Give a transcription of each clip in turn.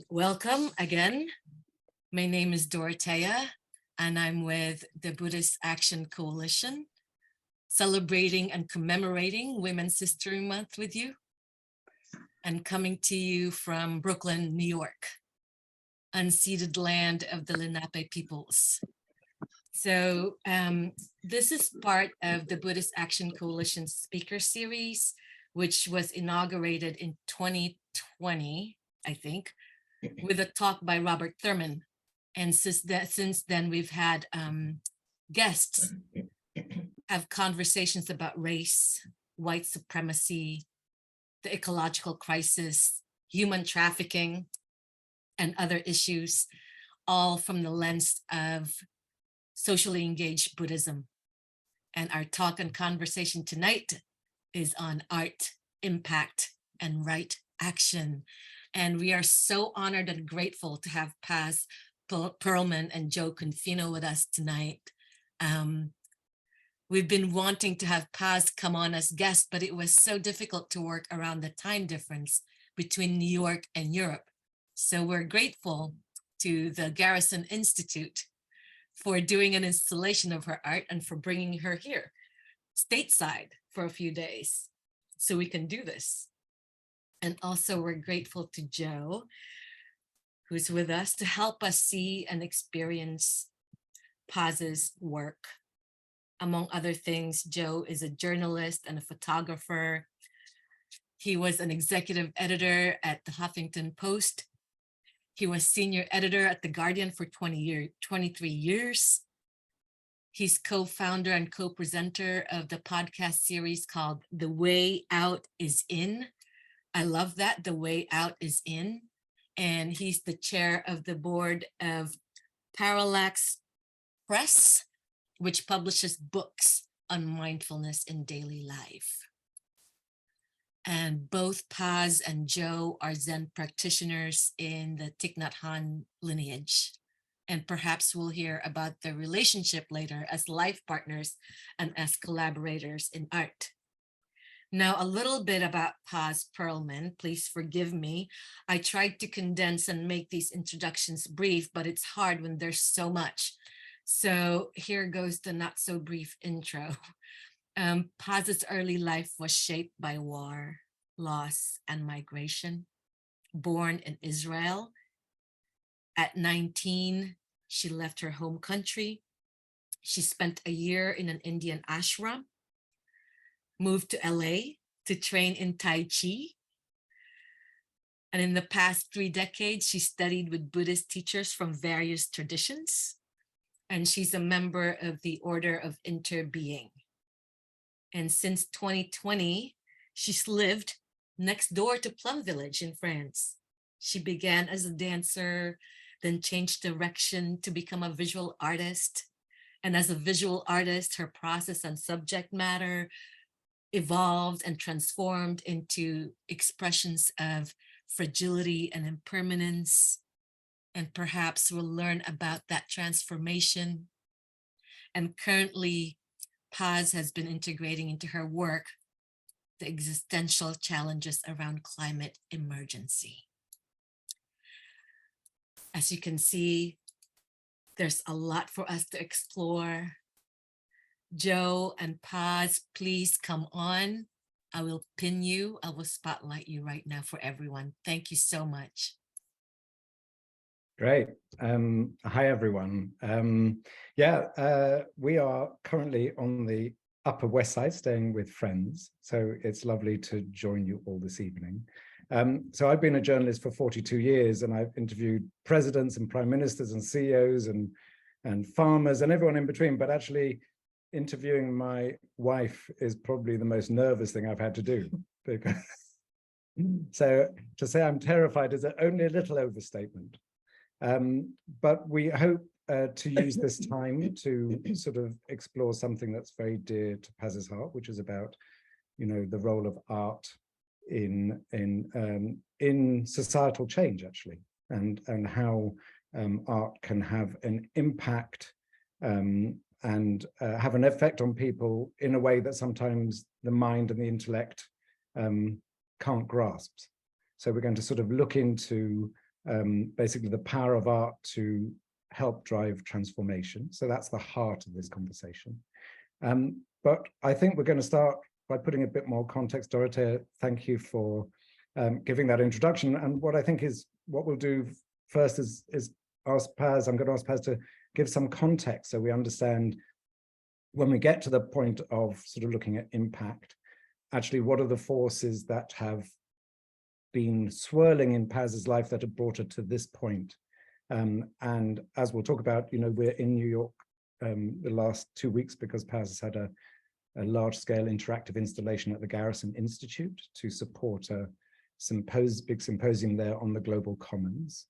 Welcome again. My name is Dorothea, and I'm with the Buddhist Action Coalition, celebrating and commemorating Women's History Month with you, and coming to you from Brooklyn, New York, unceded land of the Lenape peoples. So this is part of the Buddhist Action Coalition speaker series, which was inaugurated in 2020, I think, with a talk by Robert Thurman. And since then, we've had guests have conversations about race, white supremacy, the ecological crisis, human trafficking, and other issues, all from the lens of socially engaged Buddhism. And our talk and conversation tonight is on art, impact, and right action. And we are so honored and grateful to have Paz Perlman and Jo Confino with us tonight. We've been wanting to have Paz come on as guest, but it was so difficult to work around the time difference between New York and Europe. So we're grateful to the Garrison Institute for doing an installation of her art and for bringing her here stateside for a few days so we can do this. And also we're grateful to Jo, who's with us to help us see and experience Paz's work. Among other things, Jo is a journalist and a photographer. He was an executive editor at the Huffington Post. He was senior editor at The Guardian for 23 years. He's co-founder and co-presenter of the podcast series called The Way Out is In. I love that, The Way Out is In. And he's the chair of the board of Parallax Press, which publishes books on mindfulness in daily life. And both Paz and Jo are Zen practitioners in the Thich Nhat Hanh lineage. And perhaps we'll hear about their relationship later as life partners and as collaborators in art. Now, a little bit about Paz Perlman, please forgive me. I tried to condense and make these introductions brief, but it's hard when there's so much. So here goes the not so brief intro. Paz's early life was shaped by war, loss, and migration. Born in Israel, at 19, she left her home country. She spent a year in an Indian ashram, moved to LA to train in Tai Chi. And in the past 3 decades, she studied with Buddhist teachers from various traditions. And she's a member of the Order of Interbeing. And since 2020, she's lived next door to Plum Village in France. She began as a dancer, then changed direction to become a visual artist. And as a visual artist, her process and subject matter evolved and transformed into expressions of fragility and impermanence. And perhaps we'll learn about that transformation. And currently, Paz has been integrating into her work the existential challenges around climate emergency. As you can see, there's a lot for us to explore. Jo and Paz, please come on. I will pin you. I will spotlight you right now for everyone. Thank you so much. Great. Hi, everyone. We are currently on the Upper West Side, staying with friends. So it's lovely to join you all this evening. So I've been a journalist for 42 years, and I've interviewed presidents and prime ministers and CEOs and farmers and everyone in between. But actually, interviewing my wife is probably the most nervous thing I've had to do. Because so to say I'm terrified is only a little overstatement. But we hope to use this time to sort of explore something that's very dear to Paz's heart, which is about, the role of art in societal change, actually, and how art can have an impact and have an effect on people in a way that sometimes the mind and the intellect can't grasp. So we're going to sort of look into basically the power of art to help drive transformation. So that's the heart of this conversation. But I think we're going to start by putting a bit more context. Dorothea, thank you for giving that introduction. And what I think is what we'll do first is ask Paz, I'm going to ask Paz to give some context so we understand when we get to the point of sort of looking at impact, actually what are the forces that have been swirling in Paz's life that have brought her to this point. And as we'll talk about, you know, we're in New York the last 2 weeks because Paz has had a large-scale interactive installation at the Garrison Institute to support a big symposium there on the global commons.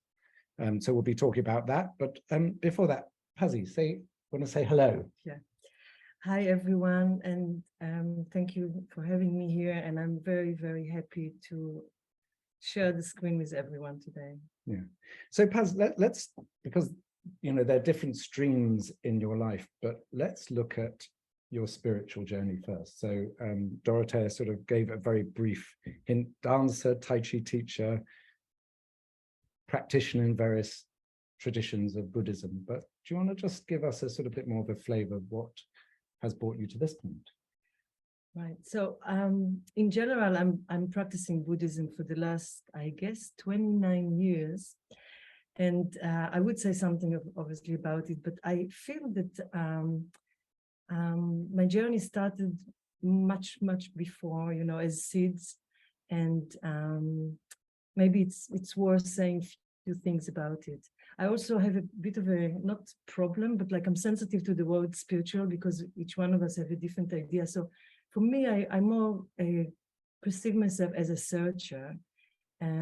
So we'll be talking about that. But before that, Pazzy, want to say hello? Yeah. Hi, everyone, and thank you for having me here. And I'm very, very happy to share the screen with everyone today. Yeah. So Paz, let's, because, you know, there are different streams in your life, but let's look at your spiritual journey first. So Dorothea sort of gave a very brief hint: dancer, Tai Chi teacher, practitioner in various traditions of Buddhism. But do you want to just give us a sort of bit more of a flavor of what has brought you to this point? Right. So in general, I'm practicing Buddhism for the last, I guess, 29 years. And I would say something obviously about it, but I feel that my journey started much before, you know, as seeds. And maybe it's worth saying a few things about it. I also have a bit of a, not problem, but like I'm sensitive to the word spiritual because each one of us have a different idea. So for me, I more perceive myself as a searcher,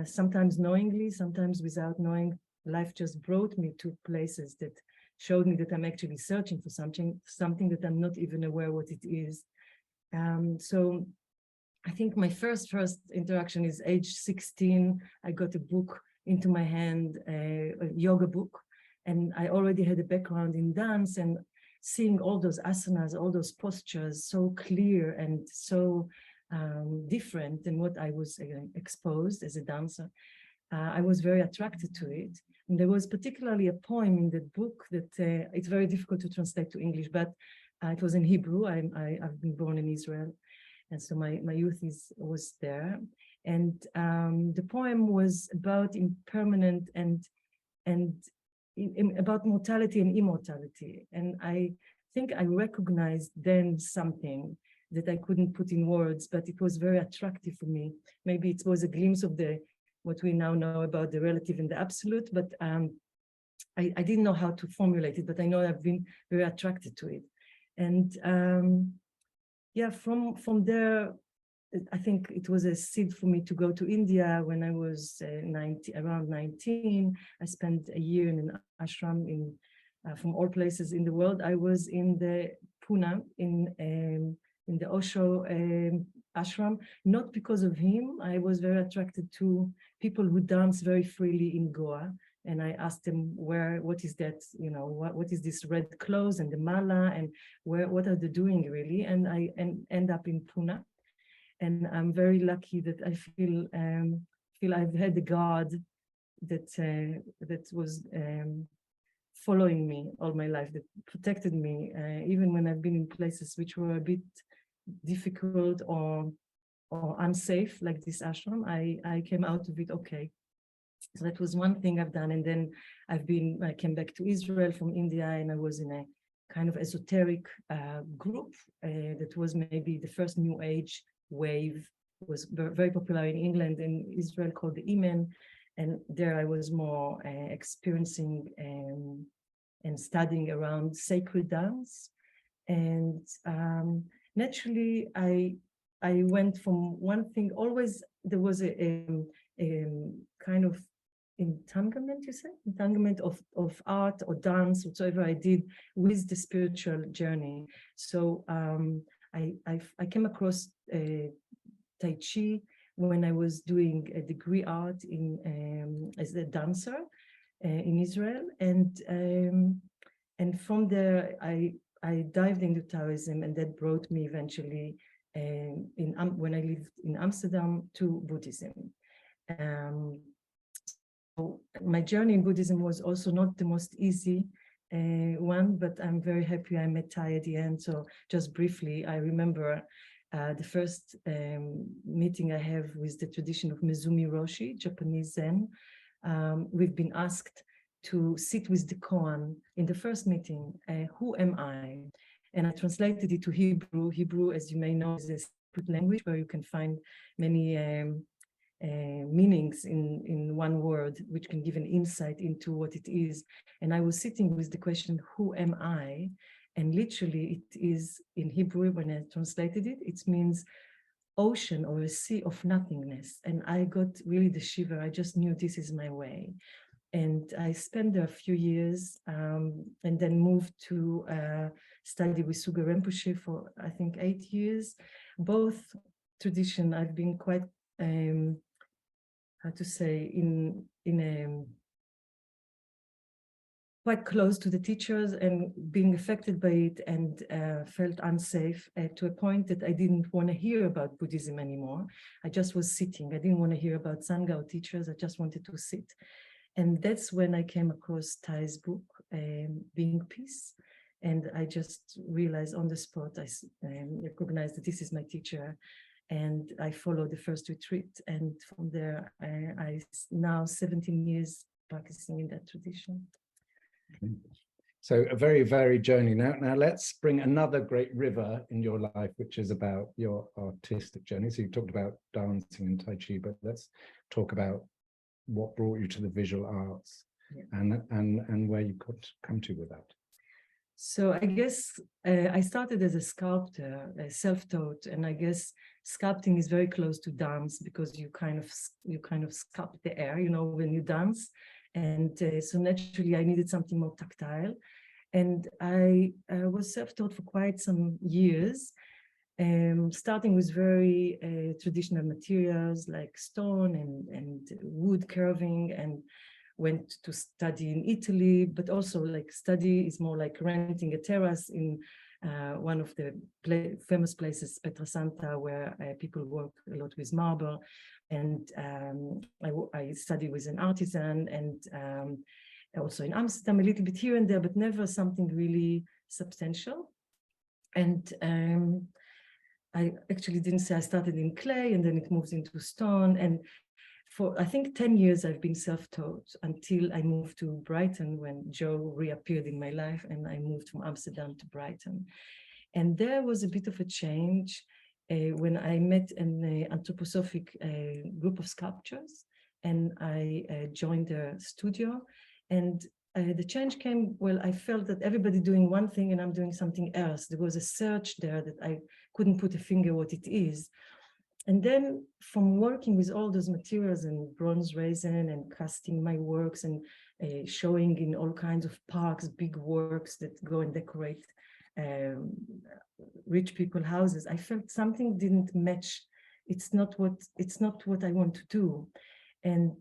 sometimes knowingly, sometimes without knowing. Life just brought me to places that showed me that I'm actually searching for something that I'm not even aware what it is. So I think my first interaction is age 16. I got a book into my hand, a yoga book, and I already had a background in dance, and seeing all those asanas, all those postures so clear and so different than what I was exposed as a dancer, I was very attracted to it. And there was particularly a poem in that book that it's very difficult to translate to English, but it was in Hebrew. I've been born in Israel, and so my youth was there. And the poem was about impermanent and about mortality and immortality. And I think I recognized then something that I couldn't put in words, but it was very attractive for me. Maybe it was a glimpse of what we now know about the relative and the absolute, but I didn't know how to formulate it, but I know I've been very attracted to it. And yeah, from there, I think it was a seed for me to go to India when I was around 19. I spent a year in an ashram from all places in the world. I was in the Pune, in the Osho ashram, not because of him. I was very attracted to people who dance very freely in Goa. And I asked them, what is that, you know, what is this red clothes and the mala, and what are they doing really? And I end up in Pune. And I'm very lucky that I feel I've had a God that was following me all my life, that protected me, even when I've been in places which were a bit difficult or unsafe, like this ashram. I came out of it okay. So that was one thing I've done. And then I came back to Israel from India, and I was in a kind of esoteric group that was maybe the first New Age wave. It was very popular in England and Israel, called the Iman. And there I was more experiencing and studying around sacred dance. And naturally, I went from one thing. Always there was a kind of entanglement of art or dance, whatsoever I did, with the spiritual journey. So I came across Tai Chi when I was doing a degree art as a dancer in Israel, and from there I dived into Taoism, and that brought me eventually when I lived in Amsterdam to Buddhism. So my journey in Buddhism was also not the most easy one, but I'm very happy I met Thai at the end. So just briefly, I remember the first meeting I have with the tradition of Mezumi Roshi, Japanese Zen. We've been asked to sit with the koan in the first meeting. Who am I? And I translated it to Hebrew. Hebrew, as you may know, is a sacred language where you can find many meanings in one word, which can give an insight into what it is. And I was sitting with the question, who am I? And literally it is in Hebrew, when I translated it, it means ocean or a sea of nothingness. And I got really the shiver. I just knew this is my way. And I spent there a few years and then moved to study with Suga Rinpoche for, I think, 8 years. Both tradition, I've been quite, how to say, quite close to the teachers and being affected by it, and felt unsafe to a point that I didn't want to hear about Buddhism anymore. I just was sitting. I didn't want to hear about Sangha or teachers. I just wanted to sit. And that's when I came across Thai's book, Being Peace. And I just realized on the spot, I recognized that this is my teacher. And I followed the first retreat. And from there, I now 17 years practicing in that tradition. Okay. So a very varied journey. Now let's bring another great river in your life, which is about your artistic journey. So you talked about dancing and Tai Chi, but let's talk about what brought you to the visual arts, yeah, and where you could come to with that. So I guess I started as a sculptor, self-taught, and I guess sculpting is very close to dance because you kind of sculpt the air, you know, when you dance. And so naturally I needed something more tactile. And I was self-taught for quite some years, starting with very traditional materials like stone and wood carving, and went to study in Italy, but also like study is more like renting a terrace in one of the famous places, Pietrasanta, where people work a lot with marble. And I studied with an artisan, and also in Amsterdam, a little bit here and there, but never something really substantial. And I actually didn't say I started in clay, and then it moves into stone. And for, I think, 10 years, I've been self-taught until I moved to Brighton when Jo reappeared in my life, and I moved from Amsterdam to Brighton. And there was a bit of a change when I met an anthroposophic group of sculptors, and I joined their studio. And the change came, well, I felt that everybody doing one thing and I'm doing something else. There was a search there that I couldn't put a finger what it is. And then from working with all those materials and bronze resin and casting my works and showing in all kinds of parks, big works that go and decorate rich people's houses, I felt something didn't match. It's not what I want to do. And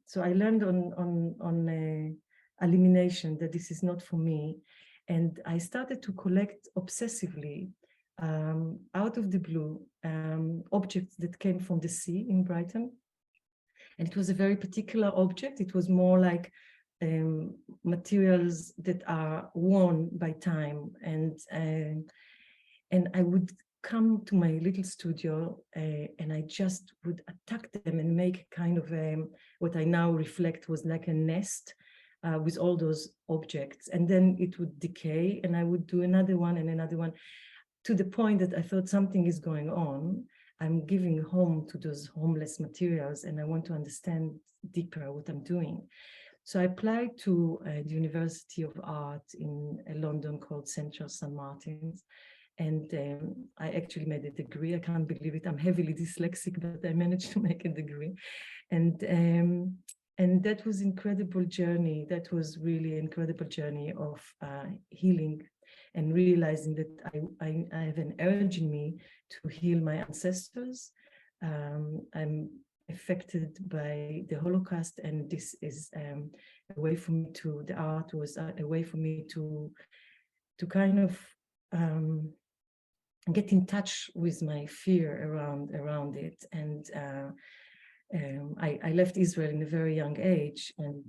so I learned on elimination that this is not for me. And I started to collect obsessively out of the blue objects that came from the sea in Brighton. And it was a very particular object. It was more like materials that are worn by time. And I would come to my little studio and I just would attack them and make kind of what I now reflect was like a nest with all those objects. And then it would decay, and I would do another one and another one, to the point that I thought something is going on. I'm giving home to those homeless materials, and I want to understand deeper what I'm doing. So I applied to the University of Art in London called Central St. Martin's. And I actually made a degree. I can't believe it. I'm heavily dyslexic, but I managed to make a degree. And that was incredible journey. That was really an incredible journey of healing, and realizing that I have an urge in me to heal my ancestors. I'm affected by the Holocaust, and this is a way for me to, the art was a way for me to kind of get in touch with my fear around it. And I left Israel in a very young age, and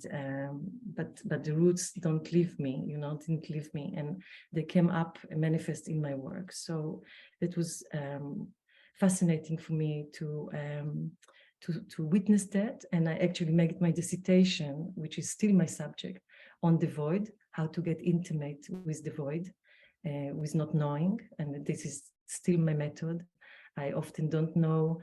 but the roots don't leave me, didn't leave me, and they came up and manifest in my work. So it was fascinating for me to witness that, and I actually made my dissertation, which is still my subject, on the void, how to get intimate with the void, with not knowing, and this is still my method. I often don't know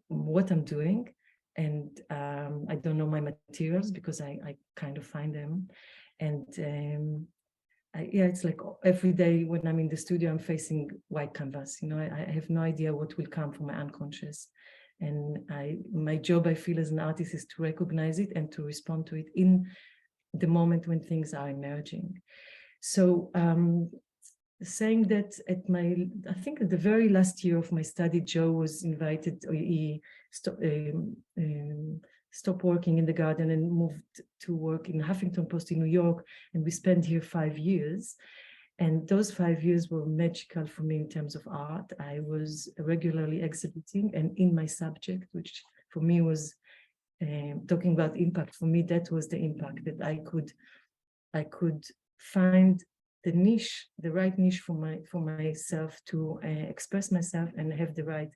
what I'm doing, and I don't know my materials because I kind of find them. And yeah, it's like every day when I'm in the studio, I'm facing white canvas. I have no idea what will come from my unconscious. And my job, I feel, as an artist is to recognize it and to respond to it in the moment when things are emerging. So saying that I think at the very last year of my study, Jo was invited, or he stopped working in the garden and moved to work in Huffington Post in New York. And we spent here 5 years. And those 5 years were magical for me in terms of art. I was regularly exhibiting, and in my subject, which for me was talking about impact. For me, that was the impact, that I could find the niche, the right niche for myself to express myself, and have the right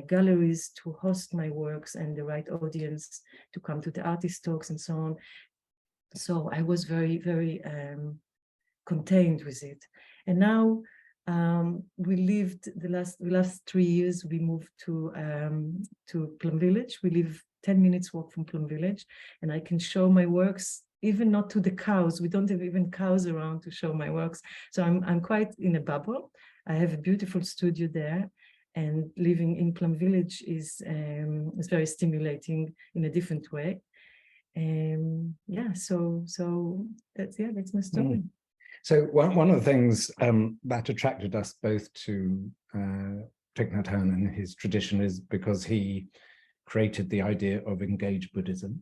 galleries to host my works, and the right audience to come to the artist talks and so on. So I was very, very contained with it. And now we lived the last 3 years, we moved to Plum Village. We live 10 minutes walk from Plum Village, and I can show my works, even not to the cows. We don't have even cows around to show my works. So I'm quite in a bubble. I have a beautiful studio there, and living in Plum Village is very stimulating in a different way. Yeah, so that's my story. So one of the things that attracted us both to Thich Nhat Hanh and his tradition is because he created the idea of engaged Buddhism,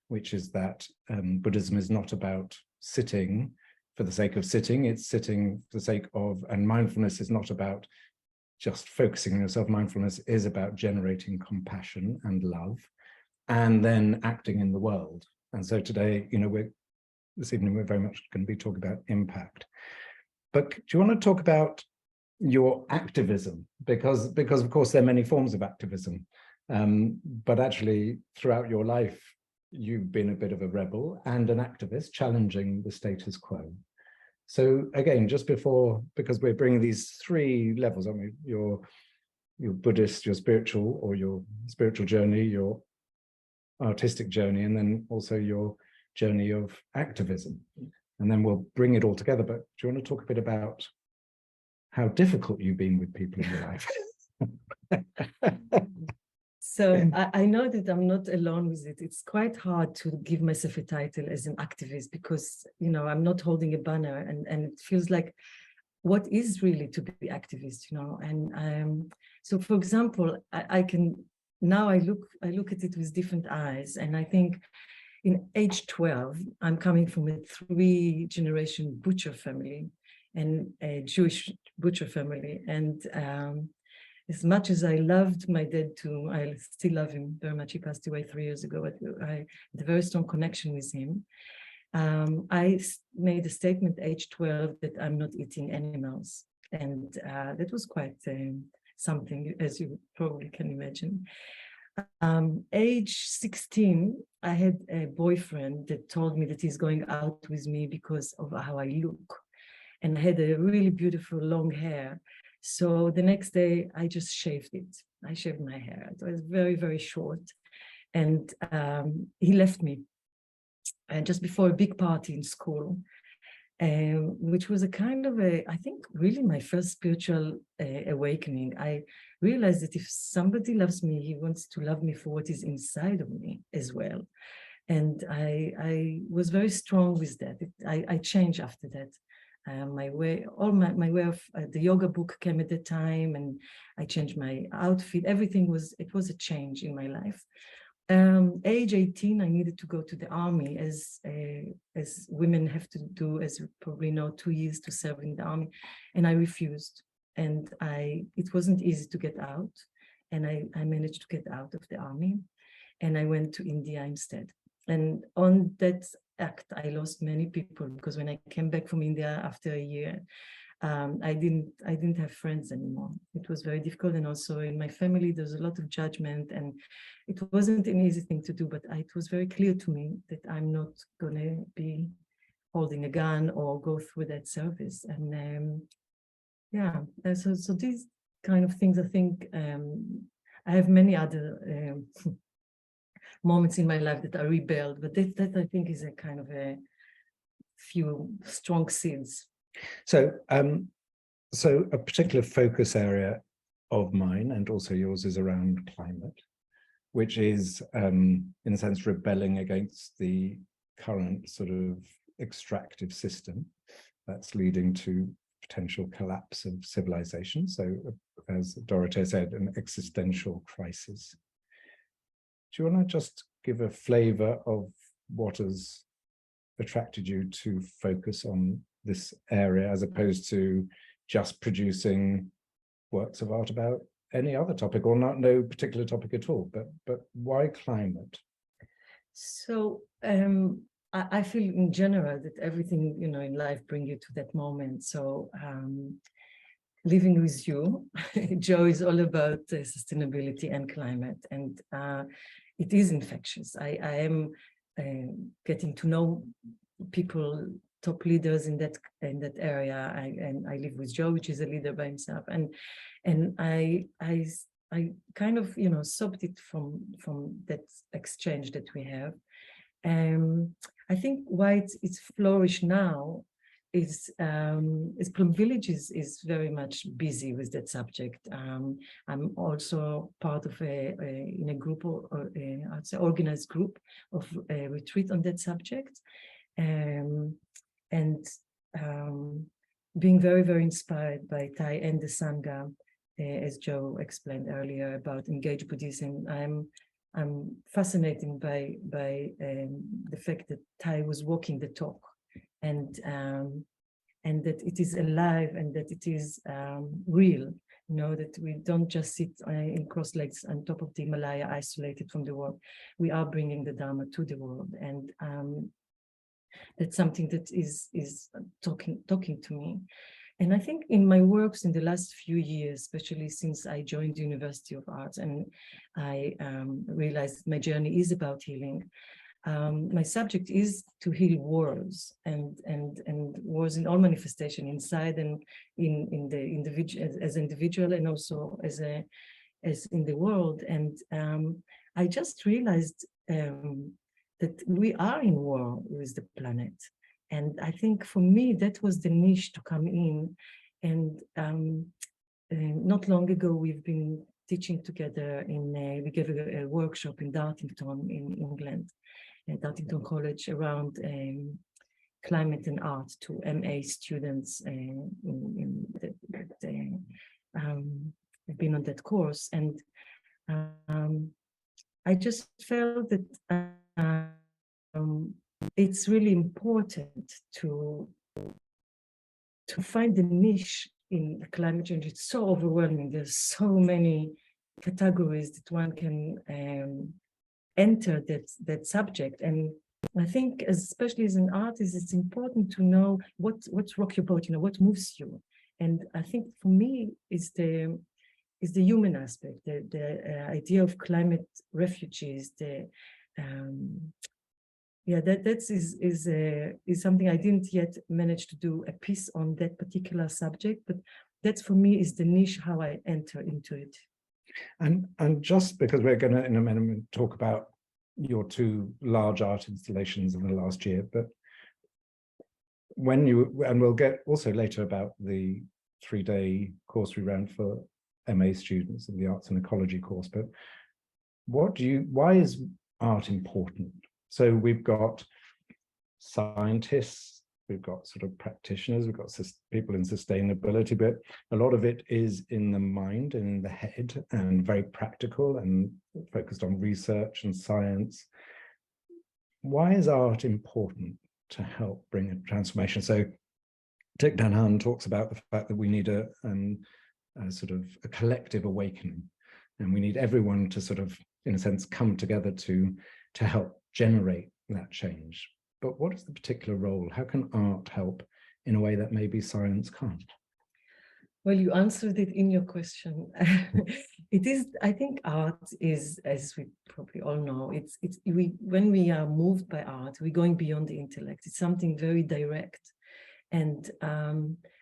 which is that Buddhism is not about sitting for the sake of sitting, it's sitting for the sake of, and mindfulness is not about just focusing on yourself. Mindfulness is about generating compassion and love, and then acting in the world. And so today, this evening, we're very much going to be talking about impact. But do you want to talk about your activism? Because of course, there are many forms of activism. But actually, throughout your life, you've been a bit of a rebel and an activist, challenging the status quo. So again, just before, because we're bringing these 3 levels, aren't we? Your Buddhist, your spiritual, or your spiritual journey, your artistic journey, and then also your journey of activism. And then we'll bring it all together. But do you want to talk a bit about how difficult you've been with people in your life? So I know that I'm not alone with it. It's quite hard to give myself a title as an activist because, I'm not holding a banner, and it feels like, what is really to be activist, And so, for example, I look at it with different eyes, and I think in age 12, I'm coming from a 3-generation butcher family, and a Jewish butcher family, and as much as I loved my dad too, I still love him very much. He passed away 3 years ago, but I had a very strong connection with him. I made a statement at age 12 that I'm not eating animals. And that was quite something, as you probably can imagine. Age 16, I had a boyfriend that told me that he's going out with me because of how I look. And I had a really beautiful long hair. So the next day, I just shaved it. I shaved my hair. It was very, very short. And he left me just before a big party in school, which was a kind of I think, really my first spiritual awakening. I realized that if somebody loves me, he wants to love me for what is inside of me as well. And I was very strong with that. I changed after that. My way of the yoga book came at the time, and I changed my outfit. Everything was a change in my life. Age 18, I needed to go to the army, as women have to do, as you probably know, 2 years to serve in the army, and I refused. And it wasn't easy to get out, and I managed to get out of the army. and I went to India instead. And on that act, I lost many people, because when I came back from India after a year, I didn't have friends anymore. It was very difficult, and also in my family there's a lot of judgment, and it wasn't an easy thing to do. But it was very clear to me that I'm not gonna be holding a gun or go through that service. And yeah, so these kind of things, I think I have many other moments in my life that I rebelled, but that I think is a kind of a few strong seeds. So, so a particular focus area of mine and also yours is around climate, which is, in a sense, rebelling against the current sort of extractive system that's leading to potential collapse of civilization. So, as Dorothea said, an existential crisis. Do you want to just give a flavor of what has attracted you to focus on this area, as opposed to just producing works of art about any other topic, or no particular topic at all, but why climate? So I feel in general that everything, you know, in life brings you to that moment. So living with you, Jo, is all about sustainability and climate, and it is infectious. I am getting to know people, top leaders in that area. I live with Jo, which is a leader by himself, and I kind of, you know, sobbed it from that exchange that we have. I think why it's flourished now is Plum Village is very much busy with that subject. I'm also part of in a group, or I'd say organized group of a retreat on that subject. And being very, very inspired by Thai and the Sangha, as Jo explained earlier about engaged Buddhism. I'm fascinated by the fact that Thai was walking the talk, and that it is alive, and that it is real. You know, that we don't just sit in cross legs on top of the Himalaya, isolated from the world. We are bringing the Dharma to the world, and that's something that is talking to me. And I think in my works in the last few years, especially since I joined the University of Arts, and I realized that my journey is about healing. My subject is to heal wars, and wars in all manifestation, inside and in the individual, as individual, and also as in the world. And I just realized that we are in war with the planet. And I think for me, that was the niche to come in. And not long ago, we've been teaching together we gave a workshop in Dartington in England, at Dartington College, around climate and art to MA students have been on that course. And I just felt that it's really important to find the niche in climate change. It's so overwhelming. There's so many categories that one can enter that subject. And I think, especially as an artist, it's important to know what's rock your boat, you know, what moves you. And I think for me is the human aspect, the idea of climate refugees, that is something I didn't yet manage to do a piece on that particular subject, but that's for me is the niche, how I enter into it. And just because we're going to in a minute talk about your two large art installations in the last year, but and we'll get also later about the 3-day course we ran for MA students in the Arts and Ecology course, but why is art important? So we've got scientists, we've got sort of practitioners, we've got people in sustainability, but a lot of it is in the mind and in the head, and very practical and focused on research and science. Why is art important to help bring a transformation? So Thich Nhat Hanh talks about the fact that we need a sort of a collective awakening, and we need everyone to sort of in a sense, come together to help generate that change. But what is the particular role? How can art help in a way that maybe science can't? Well, you answered it in your question. It is, I think art is, as we probably all know, when we are moved by art, we're going beyond the intellect. It's something very direct. And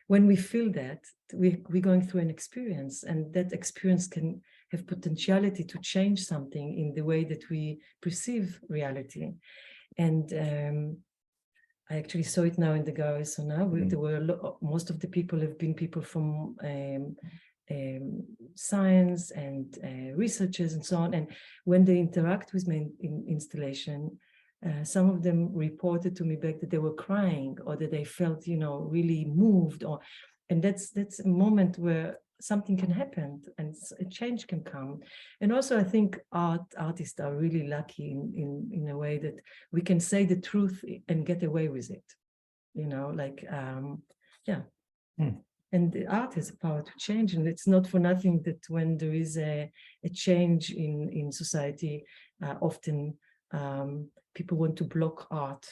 when we feel that, we're going through an experience, and that experience can have potentiality to change something in the way that we perceive reality. And I actually saw it now in the gallery. So now there were most of the people have been people from science and researchers and so on. And when they interact with my installation, some of them reported to me back that they were crying, or that they felt, really moved, and that's a moment where something can happen and a change can come. And also I think artists are really lucky in a way that we can say the truth and get away with it, And the art has a power to change, and it's not for nothing that when there is a change in society, often people want to block art,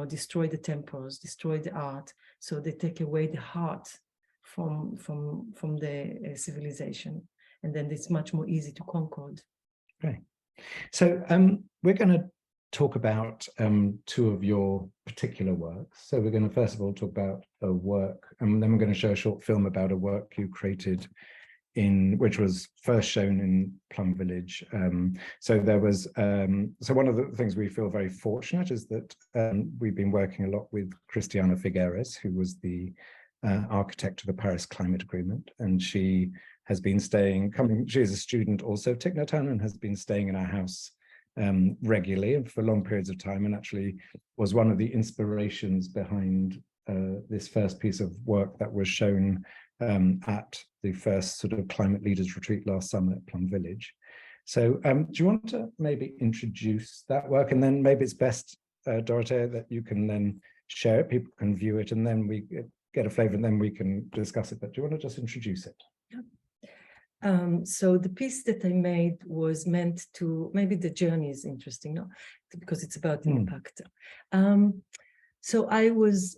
destroy the temples, destroy the art, so they take away the heart from the civilization, and then it's much more easy to conquer. Right. So we're going to talk about two of your particular works. So we're going to first of all talk about a work, and then we're going to show a short film about a work you created which was first shown in Plum Village. So there was, so one of the things we feel very fortunate is that we've been working a lot with Cristiana Figueres, who was the architect of the Paris Climate Agreement, and she has been she is a student also of Thich Nhat Hanh, and has been staying in our house regularly and for long periods of time, and actually was one of the inspirations behind this first piece of work that was shown at the first sort of climate leaders retreat last summer at Plum Village. So do you want to maybe introduce that work, and then maybe it's best, Dorothea, that you can then share it, people can view it, and then we get a flavor, and then we can discuss it. But do you want to just introduce it? Yeah. So the piece that I made was meant to, maybe the journey is interesting, no? Because it's about impact. So I was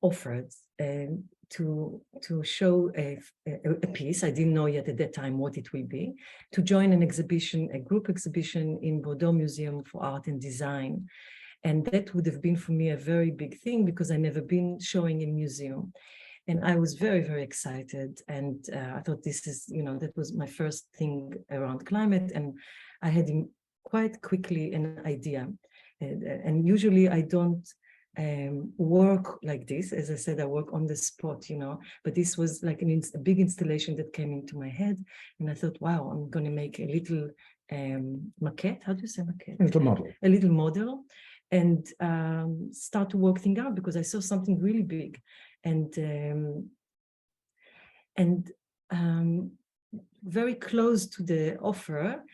offered to show a piece. I didn't know yet at that time what it will be, to join an exhibition, a group exhibition in Bordeaux Museum for Art and Design. And that would have been for me a very big thing, because I never been showing in museum. And I was very, very excited. And I thought this is, that was my first thing around climate. And I had quite quickly an idea. And usually I don't work like this. As I said, I work on the spot, but this was like a big installation that came into my head. And I thought, wow, I'm going to make a little maquette. How do you say maquette? A little model. A little model. And start to work things out, because I saw something really big. And very close to the offer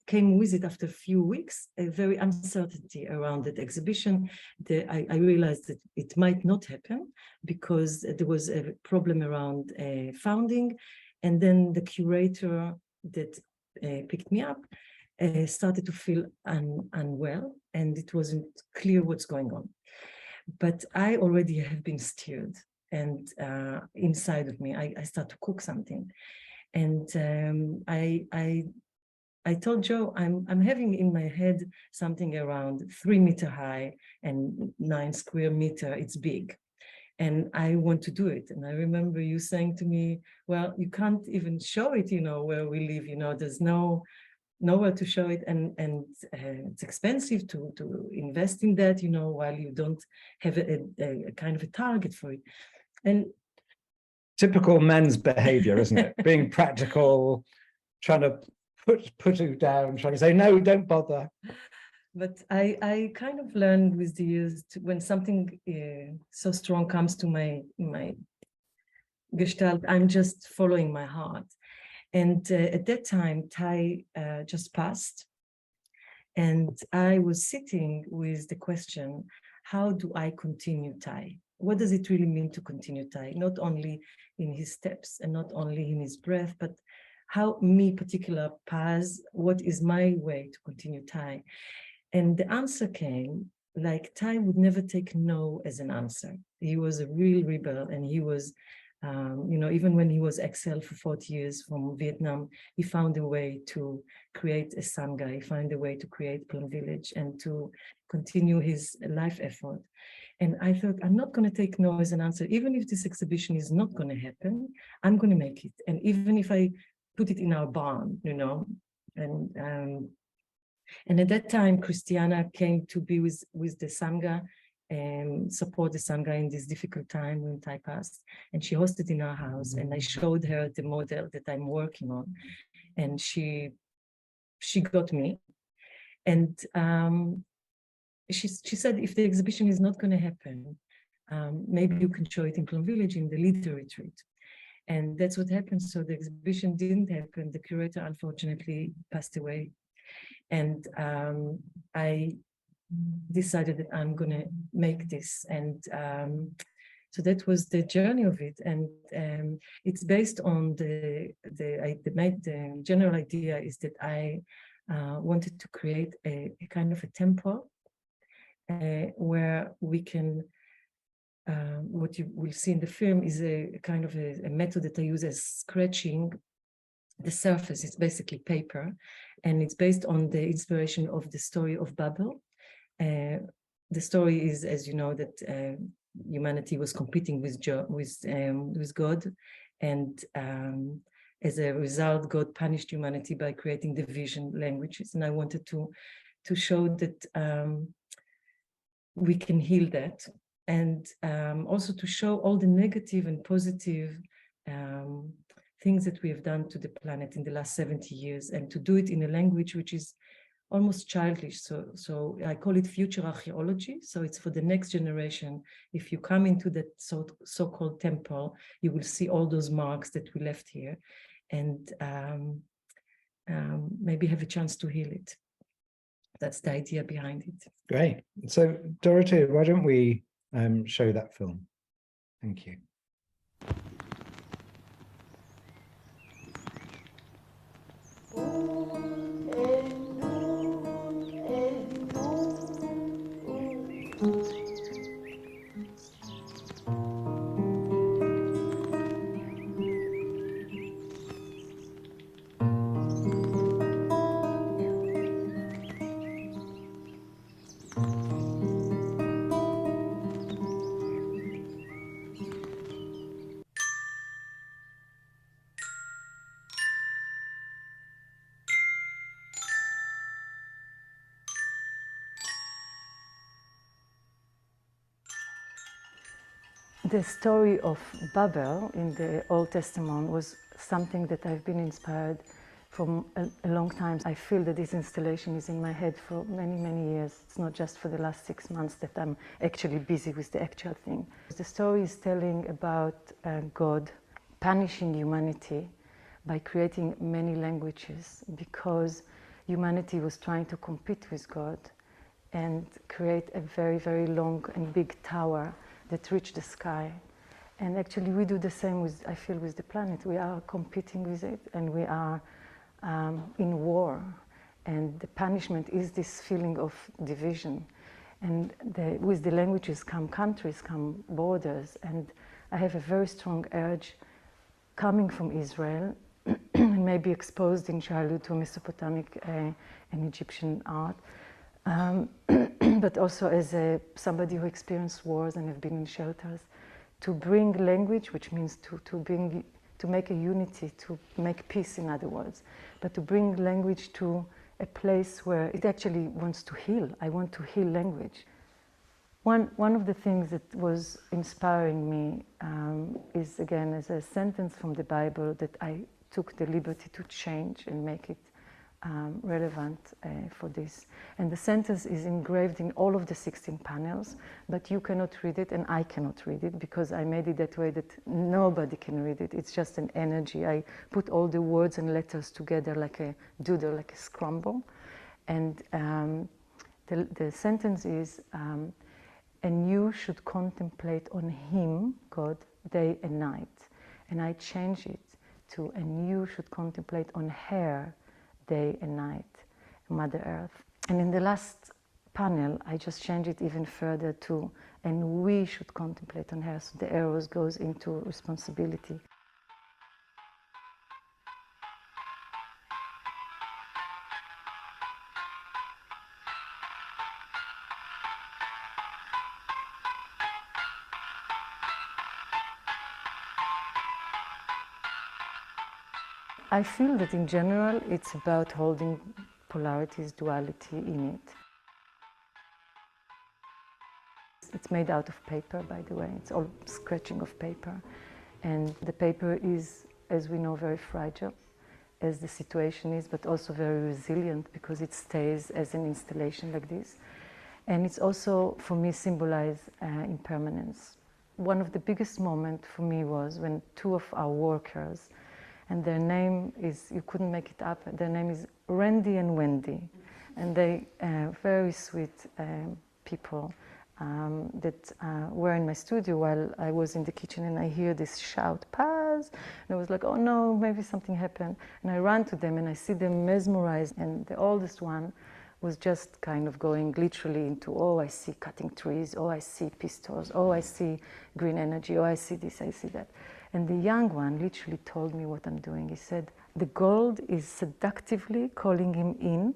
came with it, after a few weeks, a very uncertainty around that exhibition. I realized that it might not happen, because there was a problem around funding. And then the curator that picked me up started to feel unwell, and it wasn't clear what's going on. But I already have been steered, and inside of me, I start to cook something. And I told Jo, I'm having in my head something around 3 meter high and 9 square meter. It's big, and I want to do it. And I remember you saying to me, well, you can't even show it, where we live, there's nowhere to show it, and it's expensive to invest in that, while you don't have a kind of a target for it. And typical men's behavior, isn't it? Being practical, trying to put it down, trying to say, no, don't bother. But I kind of learned with the years, when something so strong comes to my gestalt, I'm just following my heart. And at that time, Thai just passed. And I was sitting with the question, how do I continue Thai? What does it really mean to continue Thai? Not only in his steps and not only in his breath, but how me particular Paz, what is my way to continue Thai? And the answer came, like Thai would never take no as an answer. He was a real rebel, and he was, even when he was exiled for 40 years from Vietnam, he found a way to create a Sangha, he found a way to create Plum Village and to continue his life effort. And I thought, I'm not going to take no as an answer. Even if this exhibition is not going to happen, I'm going to make it. And even if I put it in our barn, and at that time, Christiana came to be with the Sangha and support the Sangha in this difficult time when Thai passed. And she hosted in our house, and I showed her the model that I'm working on. And she got me. And she said, if the exhibition is not going to happen, maybe you can show it in Plum Village in the leader retreat. And that's what happened. So the exhibition didn't happen. The curator, unfortunately, passed away. And I decided that I'm going to make this. And so that was the journey of it. And it's based on the general idea is that I wanted to create a kind of a temple where we can, what you will see in the film is a kind of a method that I use as scratching the surface. It's basically paper, and it's based on the inspiration of the story of Babel. The story is, as you know, that humanity was competing with God, and as a result, God punished humanity by creating division languages. And I wanted to show that we can heal that, and also to show all the negative and positive things that we have done to the planet in the last 70 years, and to do it in a language which is almost childish. So I call it future archaeology. So it's for the next generation. If you come into that so-called temple, you will see all those marks that we left here, and maybe have a chance to heal it. That's the idea behind it. Great. So Dorothea, why don't we show that film? Thank you. The story of Babel in the Old Testament was something that I've been inspired from a long time. I feel that this installation is in my head for many, many years. It's not just for the last 6 months that I'm actually busy with the actual thing. The story is telling about God punishing humanity by creating many languages, because humanity was trying to compete with God and create a very, very long and big tower that reach the sky. And actually we do the same with, I feel, with the planet. We are competing with it, and we are in war. And the punishment is this feeling of division. And with the languages come countries, come borders. And I have a very strong urge coming from Israel, and maybe exposed in childhood to Mesopotamic and Egyptian art, but also as somebody who experienced wars and have been in shelters, to bring language, which means to make a unity, to make peace, in other words, but to bring language to a place where it actually wants to heal. I want to heal language. One of the things that was inspiring me is, again, as a sentence from the Bible that I took the liberty to change and make it relevant for this. And the sentence is engraved in all of the 16 panels, but you cannot read it, and I cannot read it, because I made it that way that nobody can read it. It's just an energy. I put all the words and letters together like a doodle, like a scramble. And the sentence is, and you should contemplate on Him, God, day and night. And I change it to, and you should contemplate on her day and night, Mother Earth. And in the last panel, I just changed it even further to, and we should contemplate on her, so the arrows goes into responsibility. I feel that in general, it's about holding polarities, duality in it. It's made out of paper, by the way. It's all scratching of paper. And the paper is, as we know, very fragile, as the situation is, but also very resilient because it stays as an installation like this. And it's also, for me, symbolize impermanence. One of the biggest moments for me was when two of our workers, and their name is, you couldn't make it up, their name is Randy and Wendy. And they very sweet people that were in my studio while I was in the kitchen, and I hear this shout, Paz! And I was like, oh no, maybe something happened. And I ran to them and I see them mesmerized, and the oldest one was just kind of going literally into, oh, I see cutting trees, oh, I see pistols, oh, I see green energy, oh, I see this, I see that. And the young one literally told me what I'm doing. He said, the gold is seductively calling him in,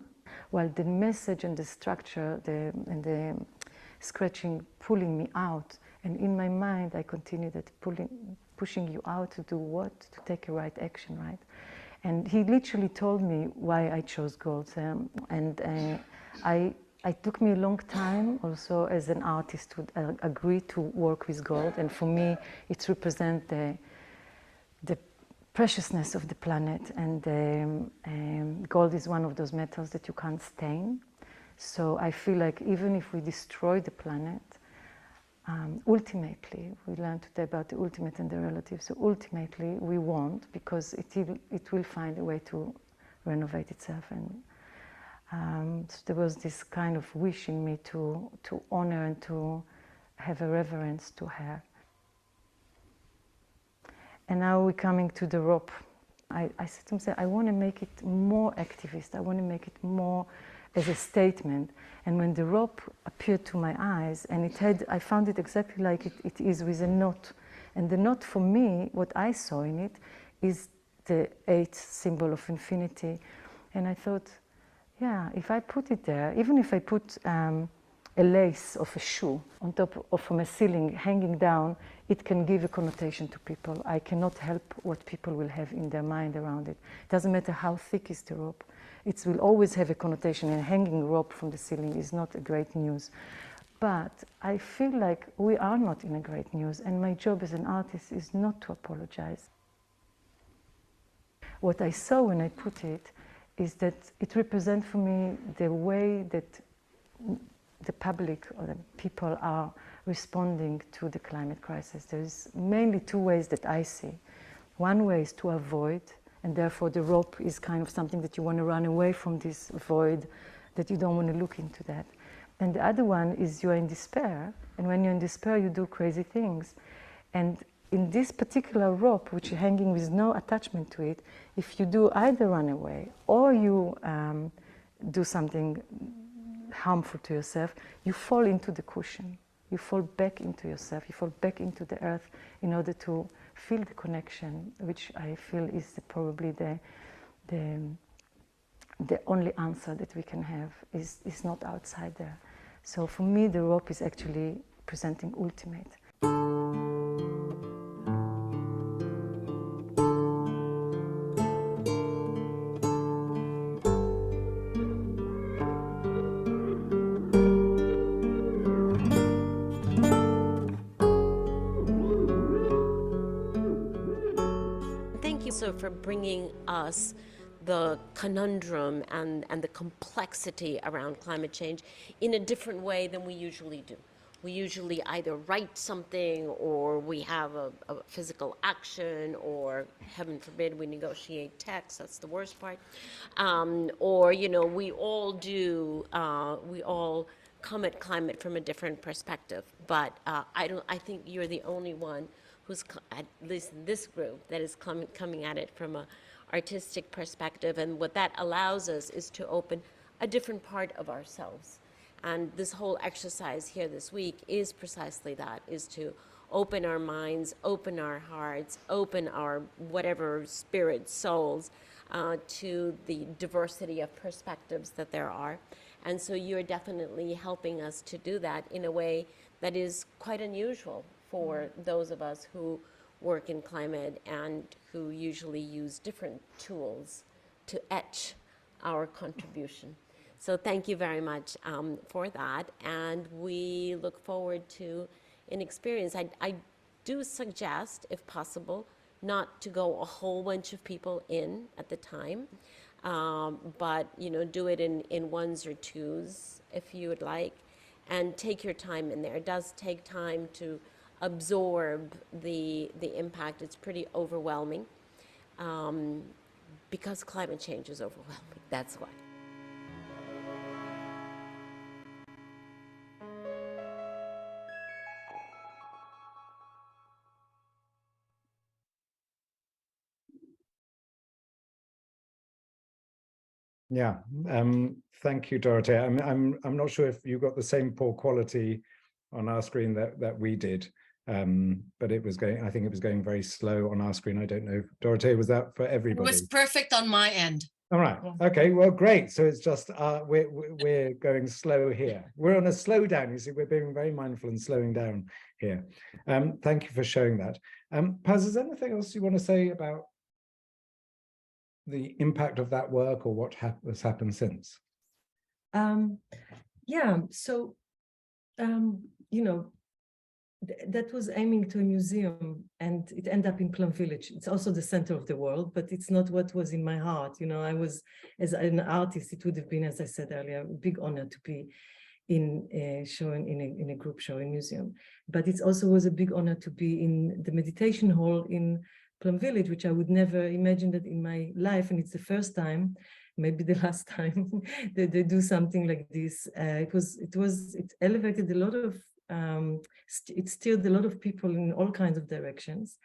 while the message and the structure and the scratching pulling me out. And in my mind, I continue that pushing you out to do what? To take a right action, right? And he literally told me why I chose gold. It took me a long time also as an artist to agree to work with gold. And for me, it represents the preciousness of the planet. And gold is one of those metals that you can't stain. So I feel like even if we destroy the planet, ultimately, we learned today about the ultimate and the relative. So ultimately, we won't, because it will find a way to renovate itself. And so there was this kind of wish in me to honor and to have a reverence to her. And now we're coming to the rope. I said to myself, I want to make it more activist. I want to make it more as a statement. And when the rope appeared to my eyes, and I found it exactly like it is with a knot. And the knot for me, what I saw in it, is the 8th symbol of infinity. And I thought, yeah, if I put it there, even if I put a lace of a shoe on top of from a ceiling hanging down, it can give a connotation to people. I cannot help what people will have in their mind around it. It doesn't matter how thick is the rope. It will always have a connotation, and hanging rope from the ceiling is not a great news. But I feel like we are not in a great news, and my job as an artist is not to apologize. What I saw when I put it is that it represents for me the way that the public or the people are responding to the climate crisis. There's mainly two ways that I see. One way is to avoid, and therefore the rope is kind of something that you want to run away from this void, that you don't want to look into that. And the other one is you are in despair, and when you're in despair you do crazy things. And in this particular rope, which is hanging with no attachment to it, if you do either run away or you do something harmful to yourself, you fall into the cushion. You fall back into yourself, you fall back into the earth in order to feel the connection, which I feel is probably the only answer that we can have is not outside there. So for me, the rope is actually presenting ultimate. Also for bringing us the conundrum and the complexity around climate change in a different way than we usually do. We usually either write something, or we have a physical action, or heaven forbid we negotiate text, that's the worst part. Or, you know, we all come at climate from a different perspective. But I think you're the only one who's, at least in this group, that is coming at it from a artistic perspective. And what that allows us is to open a different part of ourselves. And this whole exercise here this week is precisely that, is to open our minds, open our hearts, open our whatever spirit, souls, to the diversity of perspectives that there are. And so you're definitely helping us to do that in a way that is quite unusual for those of us who work in climate and who usually use different tools to etch our contribution. So thank you very much for that. And we look forward to an experience. I do suggest, if possible, not to go a whole bunch of people in at the time, but do it in ones or twos if you would like, and take your time in there. It does take time to absorb the impact. It's pretty overwhelming because climate change is overwhelming. That's why. Yeah, thank you, Dorothea. I'm not sure if you got the same poor quality on our screen that we did, but it was going. I think it was going very slow on our screen. I don't know, Dorothea, was that for It everybody? was perfect on my end. All right. Okay. Well, great. So it's just we're going slow here. We're on a slow down. You see, we're being very mindful and slowing down here. Thank you for showing that. Paz, is there anything else you want to say about the impact of that work or what has happened since? Yeah, so that was aiming to a museum, and it ended up in Plum Village. It's also the center of the world, but it's not what was in my heart. I was, as an artist, it would have been, as I said earlier, a big honor to be in a group show in museum. But it also was a big honor to be in the meditation hall in Plum Village, which I would never imagine that in my life, and it's the first time, maybe the last time, that they do something like this. It elevated a lot of, it steered a lot of people in all kinds of directions.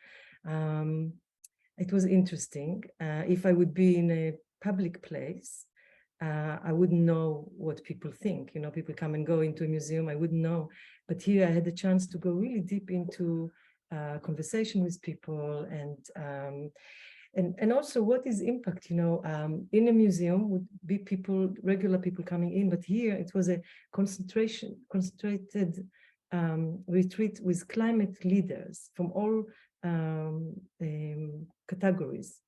It was interesting. If I would be in a public place, I wouldn't know what people think. People come and go into a museum, I wouldn't know. But here I had the chance to go really deep into conversation with people, and also what is impact. In a museum would be regular people coming in, but here it was a concentrated retreat with climate leaders from all categories.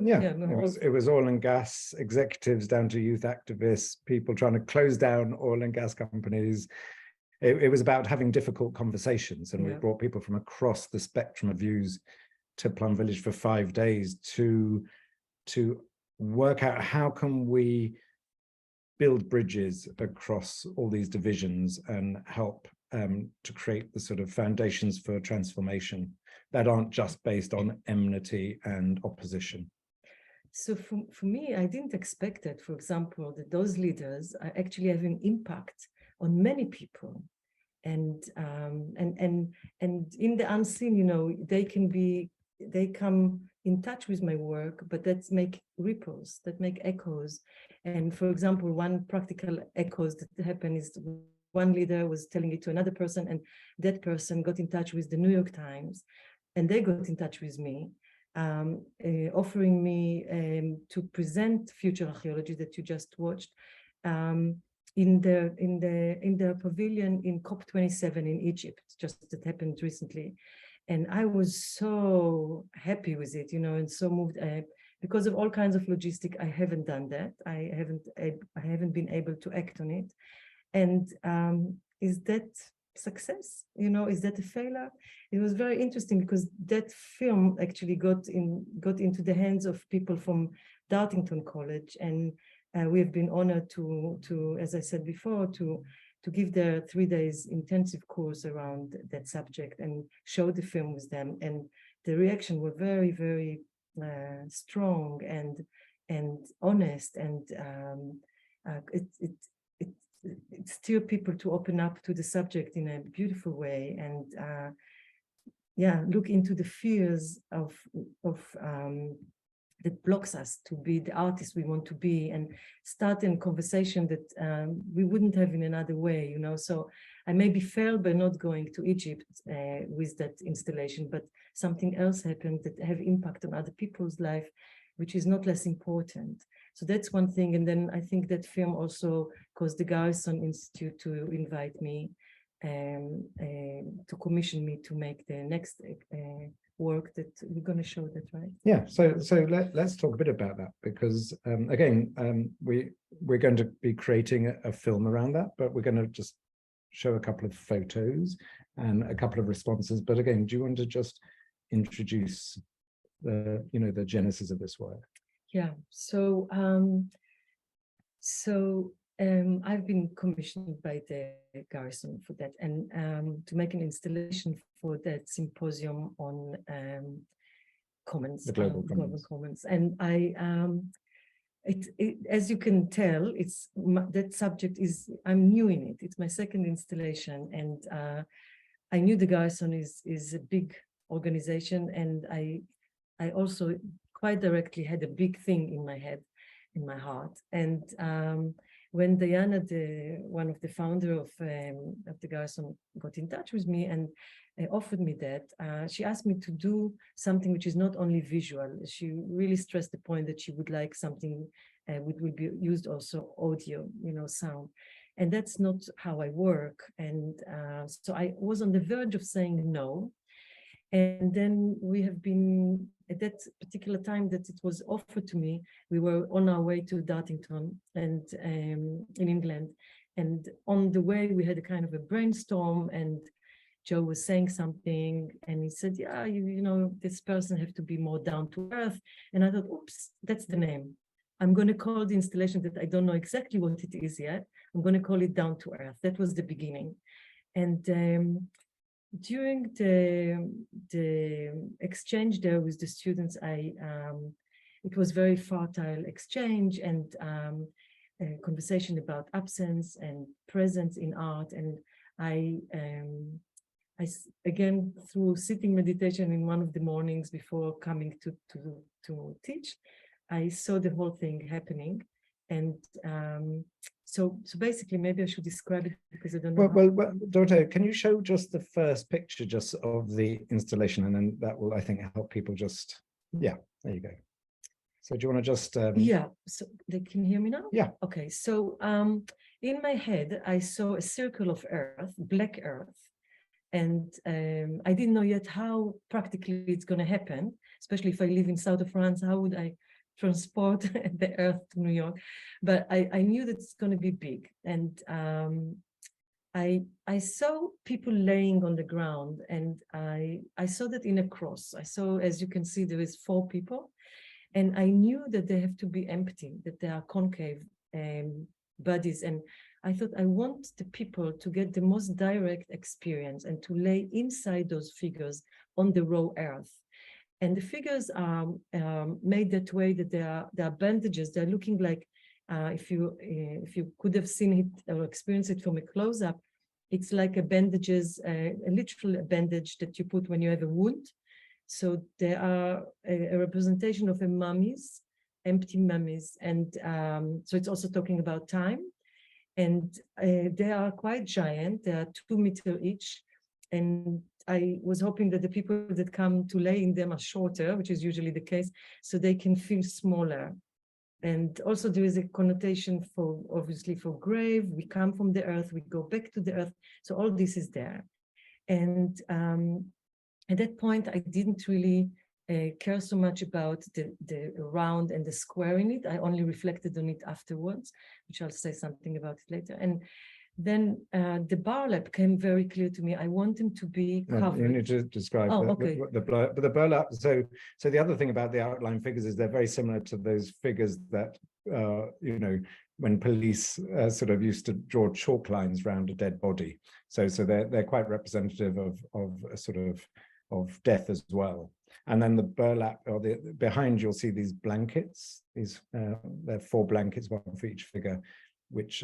Yeah, it was oil and gas executives down to youth activists, people trying to close down oil and gas companies. It was about having difficult conversations, and we brought people from across the spectrum of views to Plum Village for 5 days to work out how can we build bridges across all these divisions and help to create the sort of foundations for transformation that aren't just based on enmity and opposition. So for me, I didn't expect that, for example, that those leaders are actually having impact on many people, and in the unseen, they come in touch with my work, but that make ripples, that make echoes. And for example, one practical echoes that happened is one leader was telling it to another person, and that person got in touch with the New York Times, and they got in touch with me, offering me to present Future Archeology that you just watched in their pavilion in COP27 in Egypt, just that happened recently. And I was so happy with it, and so moved. Because of all kinds of logistic, I haven't done that. I haven't been able to act on it. And is that success? Is that a failure? It was very interesting because that film actually got into the hands of people from Dartington College, and we have been honored to, as I said before, to give their 3 days intensive course around that subject and show the film with them. And the reaction were very, very strong and honest, and it steered people to open up to the subject in a beautiful way. And look into the fears of that blocks us to be the artists we want to be, and start a conversation that we wouldn't have in another way, you know. So I maybe failed by not going to Egypt with that installation, but something else happened that have impact on other people's life, which is not less important. So that's one thing. And then I think that film also caused the Garrison Institute to invite me, to commission me to make the next work that we're going to show that, right? Yeah, so let's talk a bit about that, because again, we're going to be creating a film around that, but we're going to just show a couple of photos and a couple of responses. But again, do you want to just introduce the, you know, the genesis of this work? Yeah, so I've been commissioned by the Garrison for that, and to make an installation for that symposium on commons, The global commons. And I, as you can tell, that subject is, I'm new in it. It's my second installation, and I knew the Garrison is a big organization, and I also quite directly had a big thing in my head, in my heart. And when Diana, one of the founder of the Garrison, got in touch with me and offered me that, she asked me to do something which is not only visual. She really stressed the point that she would like something which will be used also audio, you know, sound. And that's not how I work. And so I was on the verge of saying no. And then we have been, at that particular time that it was offered to me, we were on our way to Dartington and in England. And on the way, we had a kind of a brainstorm, and Jo was saying something, and he said, yeah, you know, this person have to be more down to earth. And I thought, oops, that's the name. I'm going to call the installation that I don't know exactly what it is yet. I'm going to call it Down to Earth. That was the beginning. And during the exchange there with the students, it was very fertile exchange and a conversation about absence and presence in art. And I again, through sitting meditation in one of the mornings before coming to teach, I saw the whole thing happening. And so basically, maybe I should describe it because I don't know. Well, Dorothea, can you show just the first picture just of the installation, and then that will, I think, help people just, yeah, there you go. So do you want to just... Yeah, so they can hear me now? Yeah. Okay, so in my head, I saw a circle of earth, black earth, and I didn't know yet how practically it's going to happen, especially if I live in south of France. How would I transport the earth to New York? But I knew that it's going to be big. And I saw people laying on the ground, and I saw that in a cross. I saw, as you can see, there is 4 people, and I knew that they have to be empty, that they are concave bodies. And I thought, I want the people to get the most direct experience and to lay inside those figures on the raw earth. And the figures are made that way that they are bandages. They're looking like, if you could have seen it or experienced it from a close-up, it's like a bandages, a literal bandage that you put when you have a wound. So they are a representation of a mummies, empty mummies. And so it's also talking about time. And they are quite giant. They are 2 meters each. And I was hoping that the people that come to lay in them are shorter, which is usually the case, so they can feel smaller. And also there is a connotation for, obviously, for grave. We come from the earth, we go back to the earth. So all this is there. And at that point, I didn't really care so much about the round and the square in it. I only reflected on it afterwards, which I'll say something about it later. And then the burlap came very clear to me. I want them to be covered. You need to describe the burlap. So the other thing about the outline figures is they're very similar to those figures that, you know, when police sort of used to draw chalk lines around a dead body. So they're quite representative of a sort of death as well. And then the burlap, or behind, you'll see these blankets. These there are 4 blankets, one for each figure. which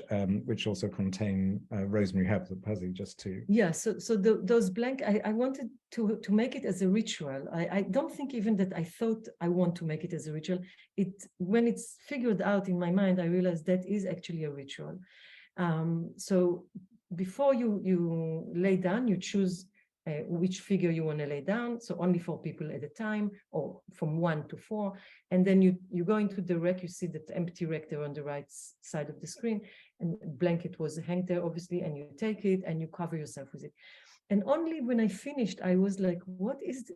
also contain rosemary herbs, Pazzi, just to. Yeah, so those blank, I wanted to make it as a ritual. I don't think even that I thought I want to make it as a ritual. When it's figured out in my mind, I realized that is actually a ritual. So before you lay down, you choose which figure you want to lay down. So only 4 people at a time, or from 1 to 4. And then you go into the rack, you see that empty rack there on the right side of the screen, and a blanket was hanged there, obviously, and you take it and you cover yourself with it. And only when I finished, I was like, what is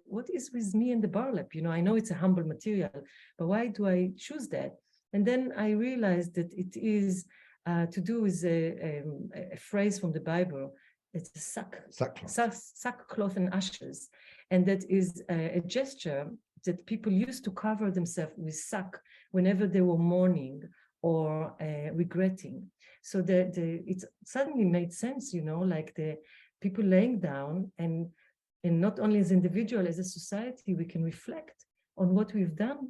with me and the burlap? You know, I know it's a humble material, but why do I choose that? And then I realized that it is to do with a phrase from the Bible. It's a sackcloth and ashes. And that is a gesture that people used to cover themselves with sack whenever they were mourning or regretting. So it suddenly made sense, you know, like the people laying down, and not only as individual, as a society, we can reflect on what we've done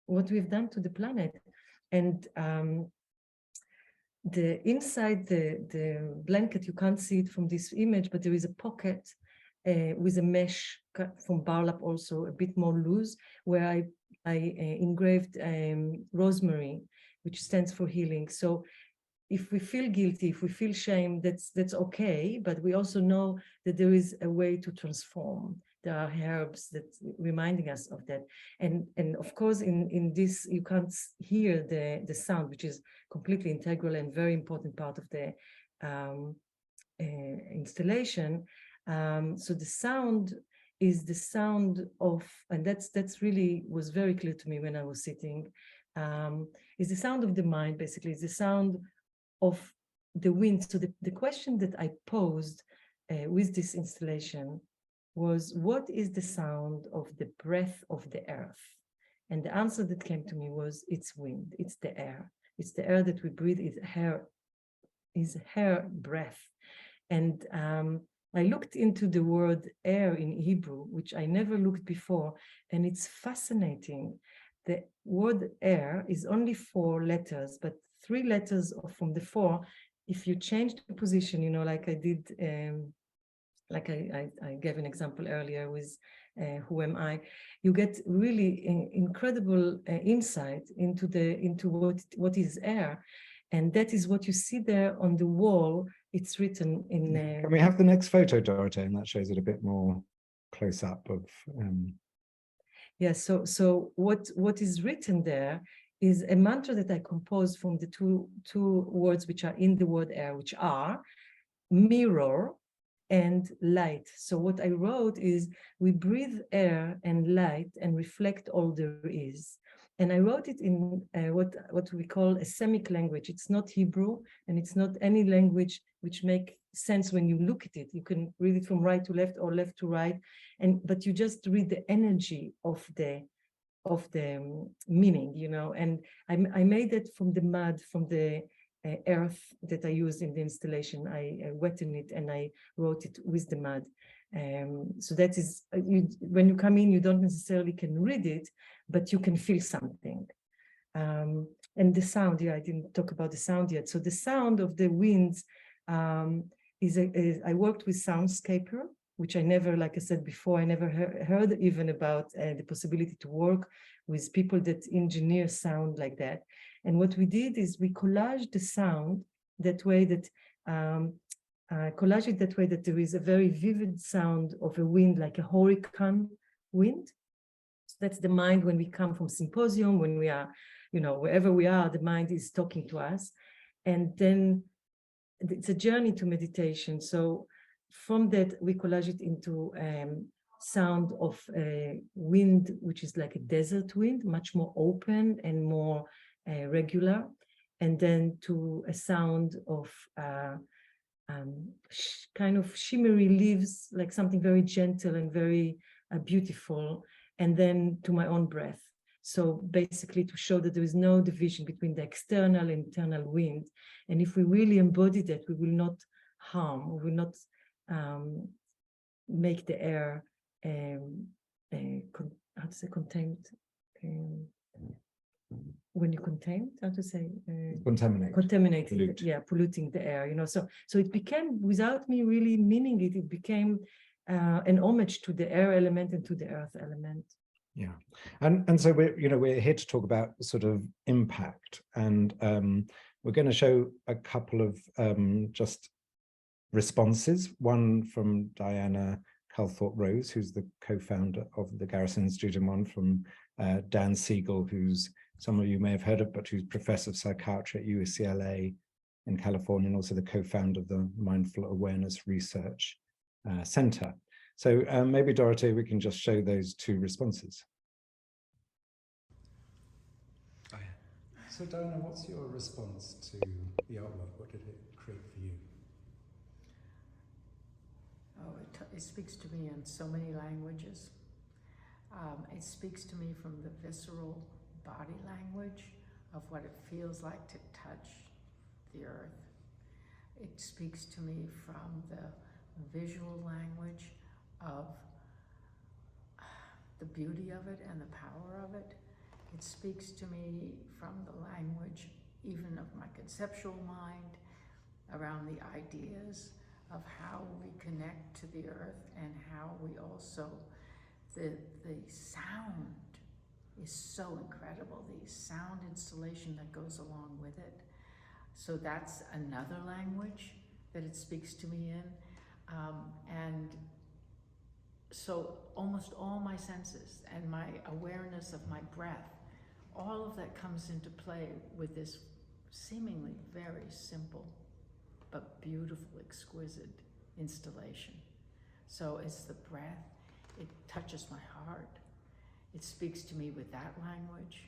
to the planet. And the inside the blanket, you can't see it from this image, but there is a pocket with a mesh from burlap, also a bit more loose, where I engraved rosemary, which stands for healing. So if we feel guilty, if we feel shame, that's okay, but we also know that there is a way to transform. There are herbs that reminding us of that. And of course, in this, you can't hear the sound, which is completely integral and very important part of the installation. So the sound is the sound of, and that's really was very clear to me when I was sitting, is the sound of the mind, basically. It's the sound of the wind. So the question that I posed with this installation was, what is the sound of the breath of the earth? And the answer that came to me was, it's wind, it's the air. It's the air that we breathe, is her breath. And I looked into the word air in Hebrew, which I never looked before, and it's fascinating. The word air is only 4 letters, but 3 letters from the 4, if you change the position, you know, like I did, like I gave an example earlier with who am I, you get really incredible insight into what is air. And that is what you see there on the wall. It's written in... Can we have the next photo, Dorothee? And that shows it a bit more close up of... Yeah, so what is written there is a mantra that I composed from the two words which are in the word air, which are mirror and light. So what I wrote is, we breathe air and light and reflect all there is. And I wrote it in what we call a Semitic language. It's not Hebrew, and it's not any language which make sense when you look at it. You can read it from right to left or left to right, but you just read the energy of the meaning, you know. And I made it from the mud, from the earth that I used in the installation. I wetted it and I wrote it with the mud. So that is, when you come in, you don't necessarily can read it, but you can feel something. And the sound, yeah, I didn't talk about the sound yet. So the sound of the winds I worked with Soundscaper, which I never, like I said before, I never heard even about the possibility to work with people that engineer sound like that. And what we did is we collaged the sound that way that collage it that way that there is a very vivid sound of a wind, like a hurricane wind. So that's the mind when we come from symposium, when we are, you know, wherever we are, the mind is talking to us. And then it's a journey to meditation. So from that, we collage it into sound of wind, which is like a desert wind, much more open and more regular. And then to a sound of kind of shimmery leaves, like something very gentle and very beautiful, and then to my own breath. So basically to show that there is no division between the external and internal wind. And if we really embody that, we will not harm, we will not make the air, how to say, contained. when you contain, how to say, Contaminate. contaminating, Pollute. yeah, polluting the air, you know. So it became, without me really meaning it, it became an homage to the air element and to the earth element. Yeah, and so we're here to talk about sort of impact, and we're going to show a couple of just responses. One from Diana Calthorpe-Rose, who's the co-founder of the Garrison Institute, and one from Dan Siegel, who's some of you may have heard of, but who's professor of psychiatry at UCLA in California, and also the co-founder of the Mindful Awareness Research Center. So maybe, Dorothea, we can just show those two responses. So Diana, what's your response to the artwork? What did it create for you? Oh, it speaks to me in so many languages. It speaks to me from the visceral body language of what it feels like to touch the earth. It speaks to me from the visual language of the beauty of it and the power of it. It speaks to me from the language even of my conceptual mind around the ideas of how we connect to the earth and how we also, the sound is so incredible, the sound installation that goes along with it. So that's another language that it speaks to me in. And so almost all my senses and my awareness of my breath, all of that comes into play with this seemingly very simple but beautiful, exquisite installation. So it's the breath, it touches my heart, it speaks to me with that language,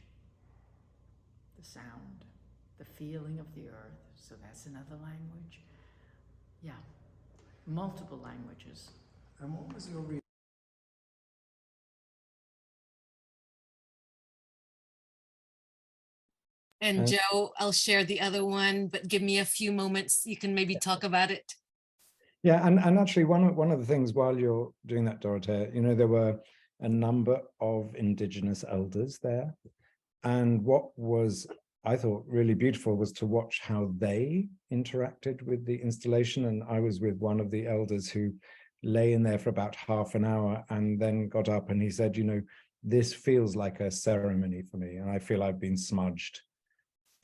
the sound, the feeling of the earth, so that's another language. Yeah, multiple languages. And what was your And Jo, I'll share the other one, but give me a few moments. You can maybe talk about it. Yeah, and actually one of the things while you're doing that, Dorothea, there were a number of Indigenous elders there. And what was, I thought, really beautiful was to watch how they interacted with the installation. And I was with one of the elders who lay in there for about half an hour and then got up and he said, this feels like a ceremony for me and I feel I've been smudged.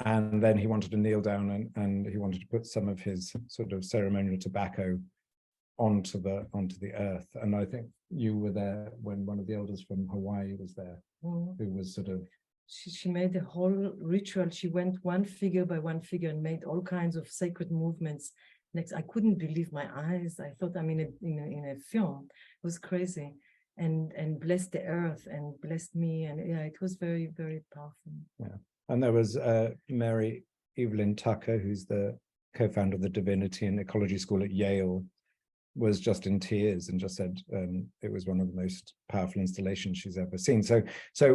And then he wanted to kneel down and he wanted to put some of his sort of ceremonial tobacco onto the earth. And I think you were there when one of the elders from Hawaii was there, who was sort of... She made a whole ritual. She went one figure by one figure and made all kinds of sacred movements. Next, I couldn't believe my eyes. I thought I'm in a film. It was crazy. And blessed the earth and blessed me. And yeah, it was very, very powerful. Yeah. And there was Mary Evelyn Tucker, who's the co-founder of the Divinity and Ecology School at Yale, was just in tears and just said it was one of the most powerful installations she's ever seen. So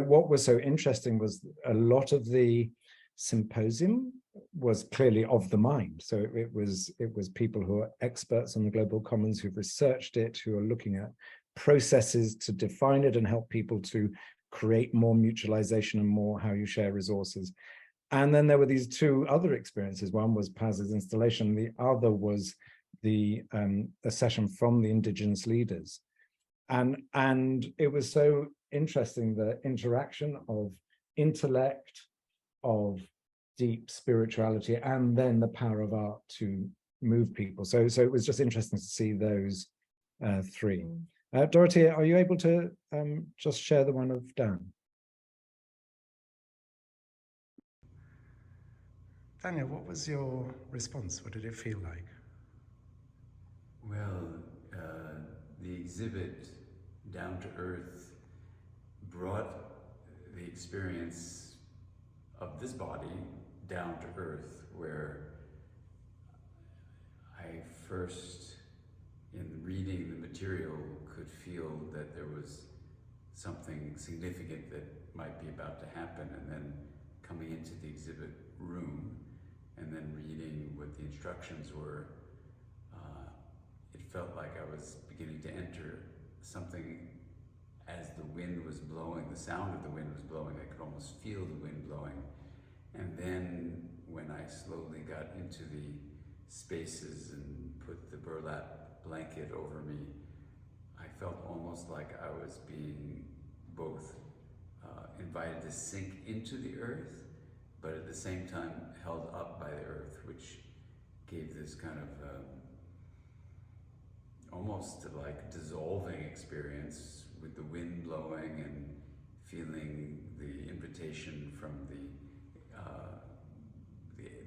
what was so interesting was a lot of the symposium was clearly of the mind. So it was people who are experts on the global commons, who've researched it, who are looking at processes to define it and help people to create more mutualization and more how you share resources. And then there were these two other experiences. One was Paz's installation. The other was a session from the Indigenous leaders. And it was so interesting, the interaction of intellect, of deep spirituality, and then the power of art to move people. So it was just interesting to see those three. Dorothea, are you able to just share the one of Dan? Daniel, what was your response? What did it feel like? Well, the exhibit, Down to Earth, brought the experience of this body down to earth, where I first, in reading the material, could feel that there was something significant that might be about to happen, and then coming into the exhibit room and then reading what the instructions were, it felt like I was beginning to enter something as the wind was blowing, the sound of the wind was blowing, I could almost feel the wind blowing. And then when I slowly got into the spaces and put the burlap blanket over me, I felt almost like I was being both invited to sink into the earth, but at the same time held up by the earth, which gave this kind of almost like dissolving experience with the wind blowing and feeling the invitation from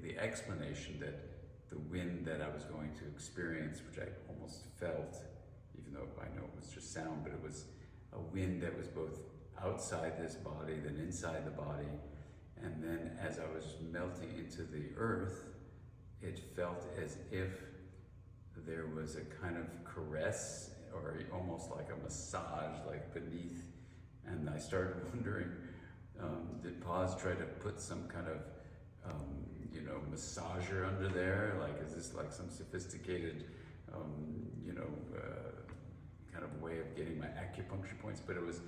the explanation that the wind that I was going to experience, which I almost felt, even though I know it was just sound, but it was a wind that was both outside this body, then inside the body. And then as I was melting into the earth, it felt as if there was a kind of caress or almost like a massage like beneath. And I started wondering, did Paz try to put some kind of you know, massager under there? Like, is this like some sophisticated you know, kind of way of getting my acupuncture points? But it was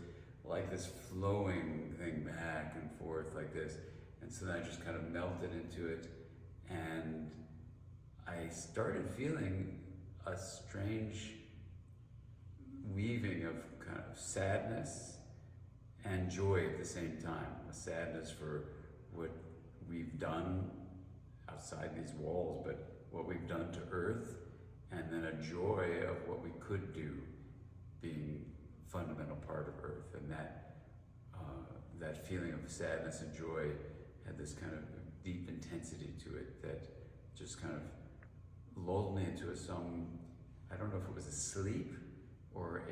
like this flowing thing back and forth like this. And so then I just kind of melted into it, and I started feeling a strange weaving of kind of sadness and joy at the same time. A sadness for what we've done outside these walls, but what we've done to earth, and then a joy of what we could do, being a fundamental part of earth. And that feeling of sadness and joy had this kind of deep intensity to it that just kind of lulled me into I don't know if it was a sleep or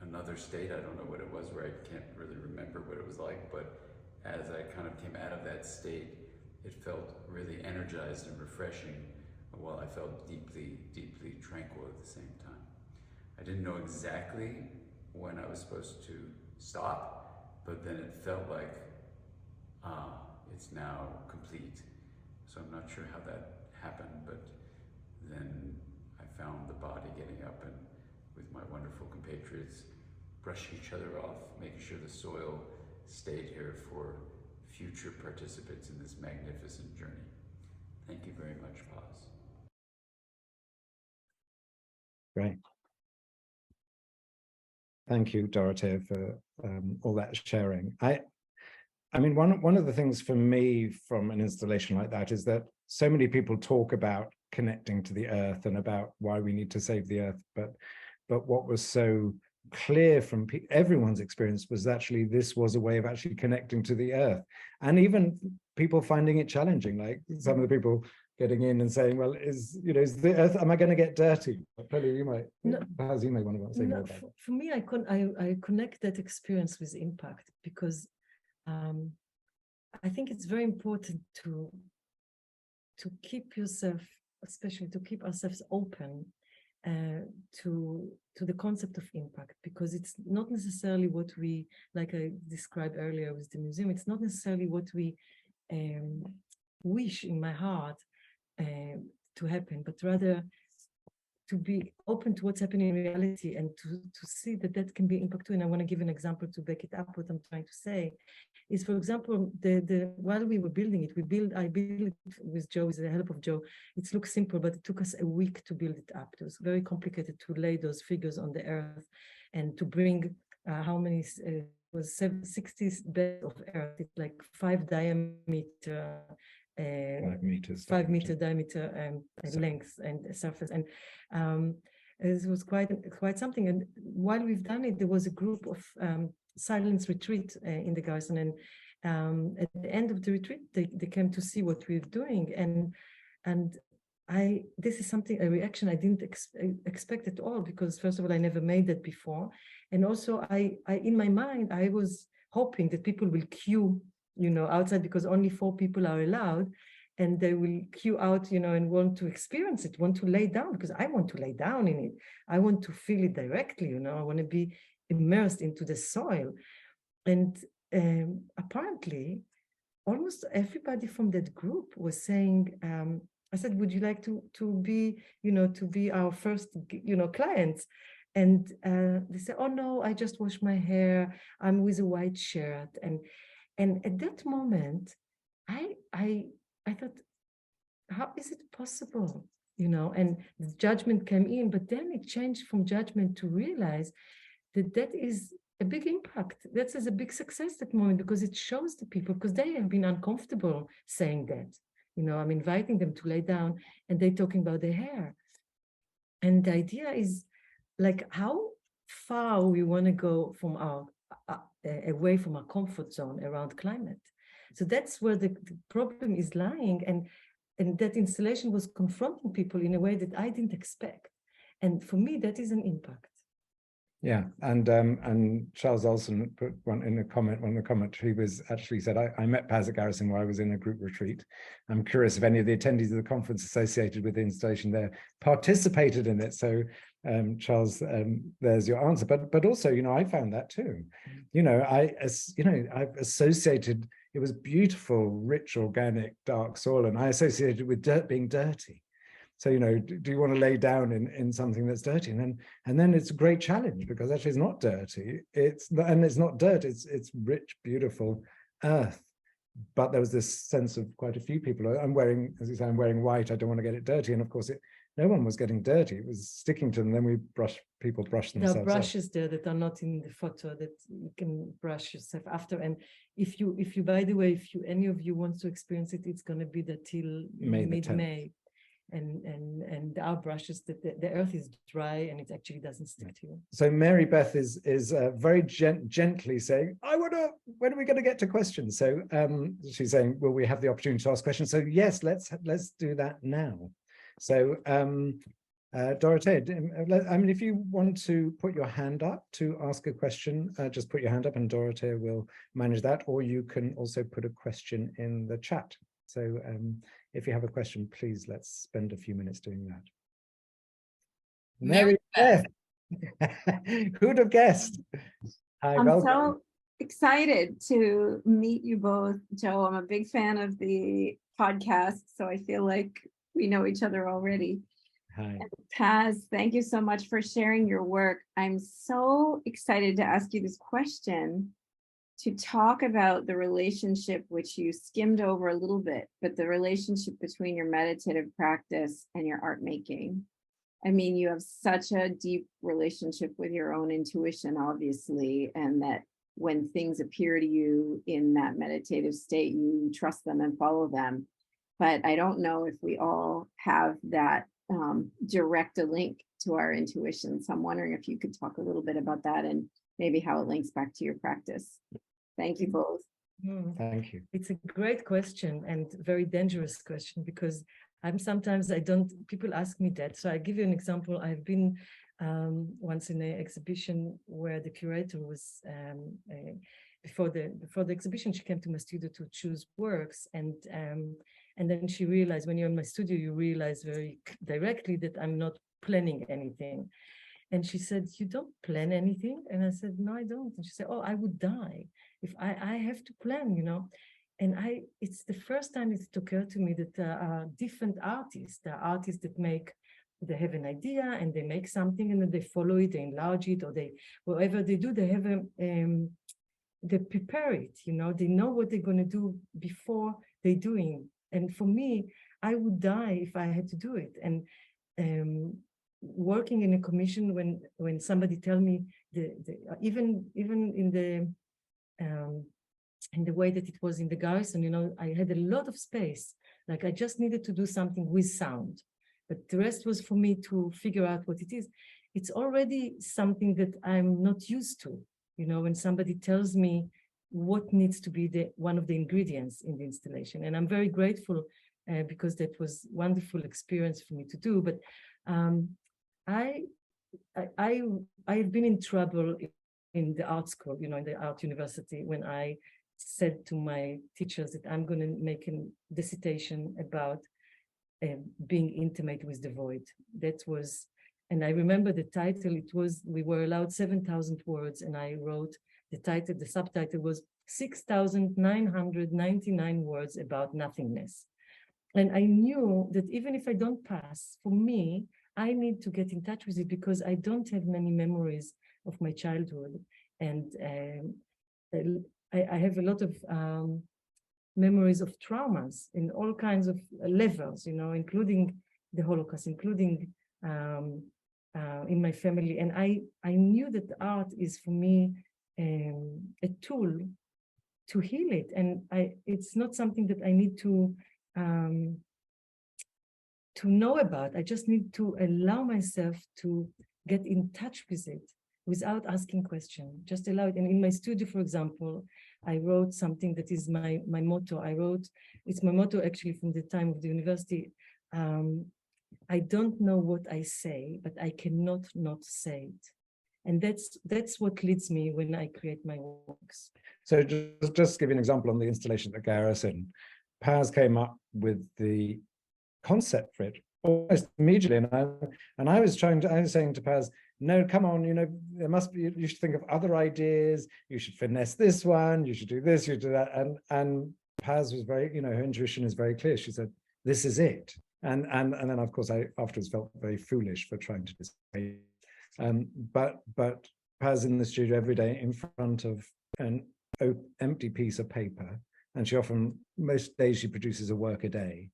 another state. I don't know what it was, where I can't really remember what it was like, but as I kind of came out of that state, it felt really energized and refreshing, while I felt deeply, deeply tranquil at the same time. I didn't know exactly when I was supposed to stop, but then it felt like, it's now complete. So I'm not sure how that happened, but then I found the body getting up and with my wonderful compatriots, brushing each other off, making sure the soil stayed here for future participants in this magnificent journey. Thank you very much, Paz. Great. Thank you, Dorothea, for all that sharing. I mean, one of the things for me from an installation like that is that so many people talk about connecting to the earth and about why we need to save the earth, but what was so clear from everyone's experience was actually this was a way of actually connecting to the earth, and even people finding it challenging, like some of the people getting in and saying, well, is the earth, am I going to get dirty? Probably you might, Paz, you may want to say more about that. For me, I connect that experience with impact, because I think it's very important to keep yourself, especially to keep ourselves open to the concept of impact, because it's not necessarily what we, like I described earlier with the museum, it's not necessarily what we wish in my heart to happen, but rather to be open to what's happening in reality and to see that can be impact too. And I want to give an example to back it up. What I'm trying to say is, for example, while we were building it, I built it with Jo, with the help of Jo. It looks simple, but it took us a week to build it up. It was very complicated to lay those figures on the earth and to bring how many was 60 beds of earth. It's like 5 diameter. 5 meters. 5 meter diameter length and surface, and it was quite something. And while we've done it, there was a group of silence retreat in the garrison, and at the end of the retreat, they came to see what we're doing, and this is a reaction I didn't expect at all, because first of all, I never made that before, and also I in my mind I was hoping that people will queue outside, because only 4 people are allowed, and they will queue out, and want to experience it, want to lay down, because I want to lay down in it. I want to feel it directly, I want to be immersed into the soil. And apparently, almost everybody from that group was saying, I said, would you like to be, to be our first, clients? And they say, oh no, I just washed my hair, I'm with a white shirt. And at that moment, I thought, how is it possible? You know, and the judgment came in, but then it changed from judgment to realize that that is a big impact. That is a big success at the moment, because it shows the people, because they have been uncomfortable saying that. You know, I'm inviting them to lay down and they're talking about their hair. And the idea is like how far we want to go from our away from our comfort zone around climate. So that's where the problem is lying, and that installation was confronting people in a way that I didn't expect. And for me, that is an impact. Yeah, and Charles Olson put one in a comment, one of the commentary was actually said, I met Paz at Garrison where I was in a group retreat. I'm curious if any of the attendees of the conference associated with the installation there participated in it. So Charles, there's your answer. But also, you know, I found that too. You know, I've associated, it was beautiful, rich, organic, dark soil, and I associated it with dirt being dirty. So, you know, do you want to lay down in something that's dirty? And then it's a great challenge, because actually it's not dirty. It's not dirt. It's rich, beautiful earth. But there was this sense of quite a few people. I'm wearing, as you say, I'm wearing white. I don't want to get it dirty. And of course, no one was getting dirty. It was sticking to them. Then people brush themselves. There are brushes there that are not in the photo that you can brush yourself after. And if you, by the way, if any of you wants to experience it, it's going to be till mid-May. And our brushes, the earth is dry and it actually doesn't stick to you. So Mary Beth is very gently saying, when are we going to get to questions? So she's saying, will we have the opportunity to ask questions? So yes, let's do that now. So Dorothea, I mean, if you want to put your hand up to ask a question, just put your hand up and Dorothea will manage that, or you can also put a question in the chat. So if you have a question, please, let's spend a few minutes doing that. Mary Beth. Who'd have guessed? Hi, I'm welcome. so excited to meet you both, Jo. I'm a big fan of the podcast, so I feel like we know each other already. Hi. And Paz, thank you so much for sharing your work. I'm so excited to ask you this question, to talk about the relationship, which you skimmed over a little bit, but the relationship between your meditative practice and your art making. I mean, you have such a deep relationship with your own intuition, obviously, and that when things appear to you in that meditative state, you trust them and follow them. But I don't know if we all have that direct a link to our intuition. So I'm wondering if you could talk a little bit about that and maybe how it links back to your practice. Thank you both. Thank you. It's a great question and very dangerous question, because people ask me that. So I give you an example. I've been once in an exhibition where the curator was, before the exhibition, she came to my studio to choose works. And then she realized, when you're in my studio, you realize very directly that I'm not planning anything. And she said, you don't plan anything? And I said, no, I don't. And she said, oh, I would die if I have to plan, you know. And it's the first time it occurred to me that there are different artists. There are artists that they have an idea and they make something and then they follow it, they enlarge it, or whatever they do, they have they prepare it, you know, they know what they're going to do before they're doing. And for me, I would die if I had to do it. And working in a commission, when somebody tell me even in the way that it was in the Garrison, you know, I had a lot of space. Like I just needed to do something with sound, but the rest was for me to figure out what it is. It's already something that I'm not used to, you know, when somebody tells me what needs to be one of the ingredients in the installation. And I'm very grateful because that was wonderful experience for me to do. But I've been in trouble in the art school, you know, in the art university, when I said to my teachers that I'm going to make a dissertation about being intimate with the void. That was, and I remember the title, we were allowed 7,000 words, and I wrote the subtitle was 6,999 words about nothingness. And I knew that even if I don't pass, for me, I need to get in touch with it because I don't have many memories of my childhood. And I have a lot of memories of traumas in all kinds of levels, including the Holocaust, including in my family. And I knew that art is for me a tool to heal it. And it's not something that I need to know about. I just need to allow myself to get in touch with it without asking questions. Just allow it. And in my studio, for example, I wrote something that is my motto. It's my motto actually from the time of the university. I don't know what I say, but I cannot not say it. And that's what leads me when I create my works. So just give you an example on the installation at the Garrison. Paz came up with the concept for it almost immediately, and I was saying to Paz, no, come on, there must be, you should think of other ideas, you should finesse this one, you should do this, you should do that, and Paz was very, her intuition is very clear. She said, this is it. And then of course I afterwards felt very foolish for trying to dissuade. But Paz in the studio every day in front of an empty piece of paper, and she often, most days she produces a work a day,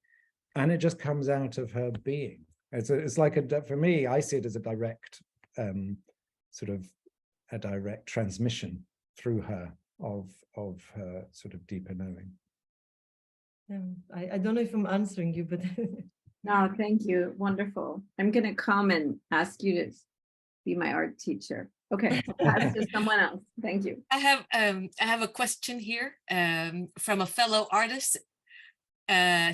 and it just comes out of her being. It's like for me, I see it as a direct sort of a direct transmission through her of her sort of deeper knowing. I don't know if I'm answering you, but no, thank you. Wonderful. I'm going to come and ask you to be my art teacher. Okay, pass to someone else. Thank you. I have a question here from a fellow artist.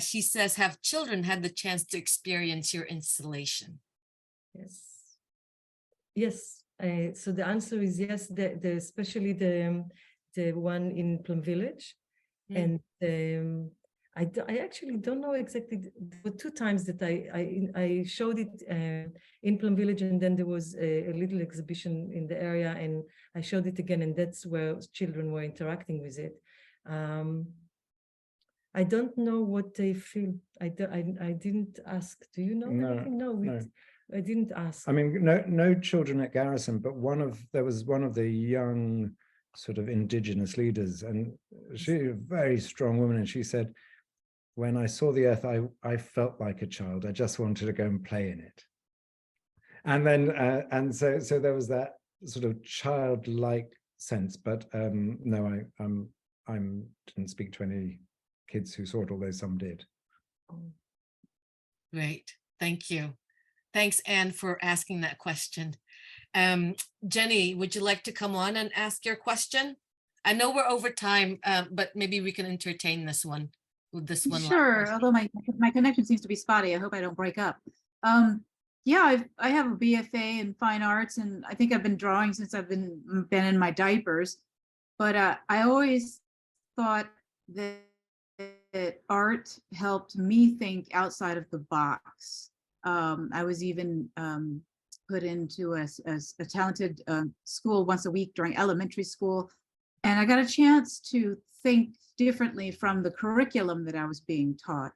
She says, have children had the chance to experience your installation? Yes. So the answer is yes. Especially the one in Plum Village, and I actually don't know exactly. There were 2 times that I showed it in Plum Village, and then there was a little exhibition in the area, and I showed it again, and that's where children were interacting with it. I don't know what they feel. I didn't ask. Do you know anything? No. I didn't ask. I mean, no children at Garrison, but there was one of the young sort of indigenous leaders, and she was a very strong woman, and she said, when I saw the earth, I felt like a child. I just wanted to go and play in it. And then, and so there was that sort of childlike sense, but no, I didn't speak to any kids who saw it, although some did. Great, thank you. Thanks, Anne, for asking that question. Jenny, would you like to come on and ask your question? I know we're over time, but maybe we can entertain this one. With this one. Sure, although my connection seems to be spotty. I hope I don't break up. Yeah, I have a BFA in fine arts, and I think I've been drawing since I've been in my diapers. But I always thought that art helped me think outside of the box. I was even put into a talented school once a week during elementary school, and I got a chance to think differently from the curriculum that I was being taught.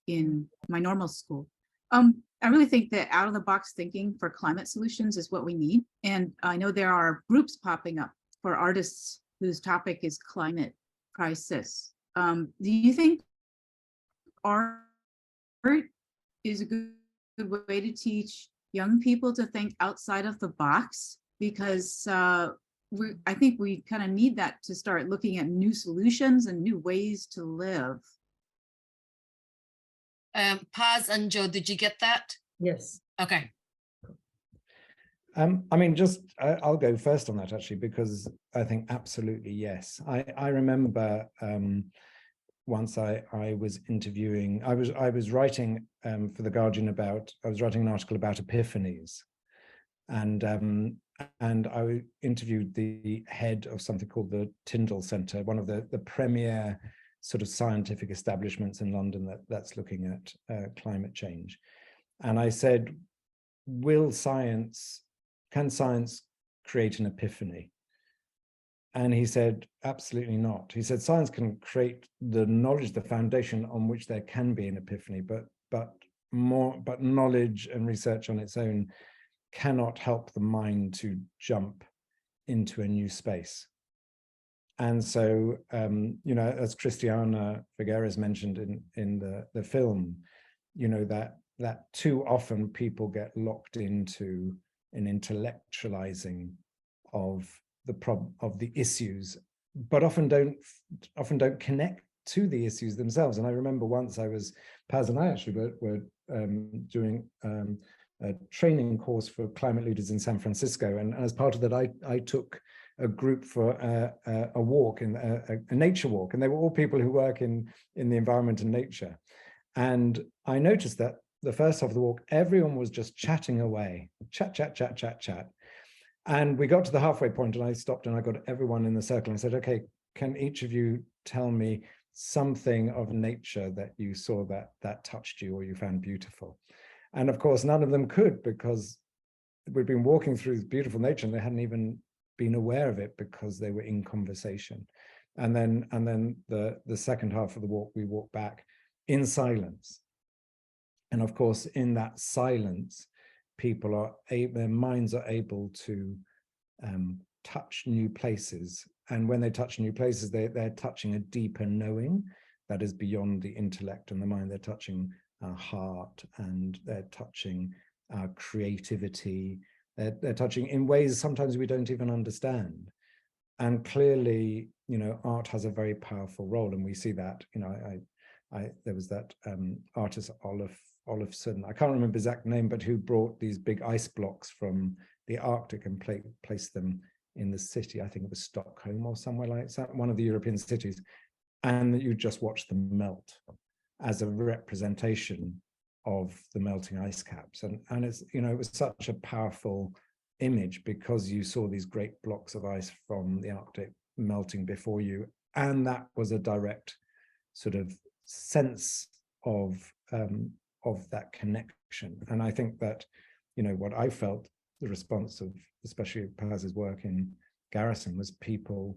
In my normal school. I really think that out of the box thinking for climate solutions is what we need. And I know there are groups popping up for artists whose topic is climate crisis. Do you think art is a good way to teach young people to think outside of the box? Because I think we kind of need that to start looking at new solutions and new ways to live. Paz and Jo, did you get that? Yes. Okay. I mean, I'll go first on that actually, because I think absolutely yes. I remember once I was interviewing, I was writing for The Guardian I was writing an article about epiphanies, and I interviewed the head of something called the Tyndall Centre, one of the premier sort of scientific establishments in London that's looking at climate change. And I said, can science create an epiphany? And he said, absolutely not. He said, science can create the knowledge, the foundation on which there can be an epiphany, but knowledge and research on its own cannot help the mind to jump into a new space. And so, you know, as Christiana Figueres mentioned in the film, you know, that too often people get locked into an intellectualizing of the issues, but often don't connect to the issues themselves. And I remember once Paz and I actually were doing a training course for climate leaders in San Francisco, and as part of that, I took a group for a walk, a nature walk, and they were all people who work in the environment and nature. And I noticed that the first half of the walk, everyone was just chatting away, chat. And we got to the halfway point, and I stopped and I got everyone in the circle and I said, okay, can each of you tell me something of nature that you saw that touched you or you found beautiful? And of course, none of them could, because we'd been walking through this beautiful nature and they hadn't even been aware of it because they were in conversation. And then the second half of the walk, we walked back in silence. And of course, in that silence, their minds are able to touch new places. And when they touch new places, they're touching a deeper knowing that is beyond the intellect and the mind. They're touching our heart, and they're touching our creativity. They're touching in ways sometimes we don't even understand. And clearly, you know, art has a very powerful role, and we see that. You know, there was that artist Olafsson, I can't remember his exact name, but who brought these big ice blocks from the Arctic and placed them in the city. I think it was Stockholm or somewhere like that, one of the European cities, and you just watch them melt as a representation of the melting ice caps. And it's, you know, it was such a powerful image because you saw these great blocks of ice from the Arctic melting before you, and that was a direct sort of sense of that connection. And I think that, you know, what I felt the response of especially Paz's work in Garrison was people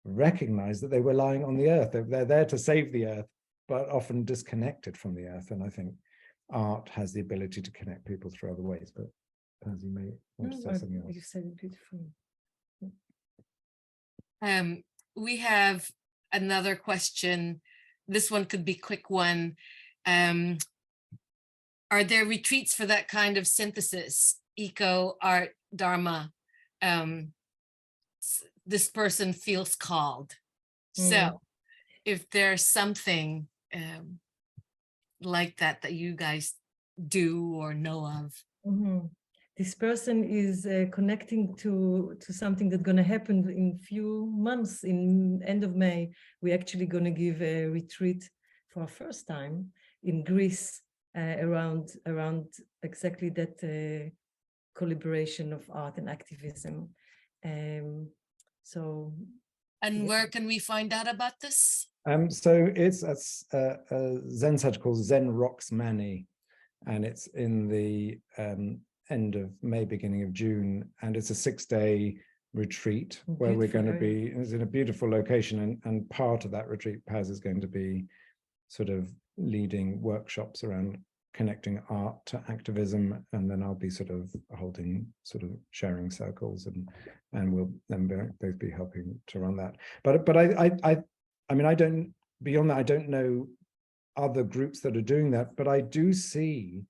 recognized that they were lying on the earth. They're there to save the earth, but often disconnected from the earth. And I think art has the ability to connect people through other ways. But Paz, you may want to say something else. You said it beautifully. We have another question. This one could be a quick one. Are there retreats for that kind of synthesis, eco, art, dharma? This person feels called. So if there's something like that you guys do or know of. This person is connecting to something that's going to happen in few months. In end of May, we're actually going to give a retreat for our first time in Greece around exactly that collaboration of art and activism. So. And where can we find out about this? So it's a Zen center called Zen Rocks Mani, and it's in the end of May, beginning of June, and it's a 6-day retreat where we're going to be. It's in a beautiful location, and part of that retreat, Paz is going to be sort of leading workshops around connecting art to activism, and then I'll be sort of holding sort of sharing circles, and we'll then both be helping to run that. But I mean, I don't, beyond that, I don't know other groups that are doing that, but I do see,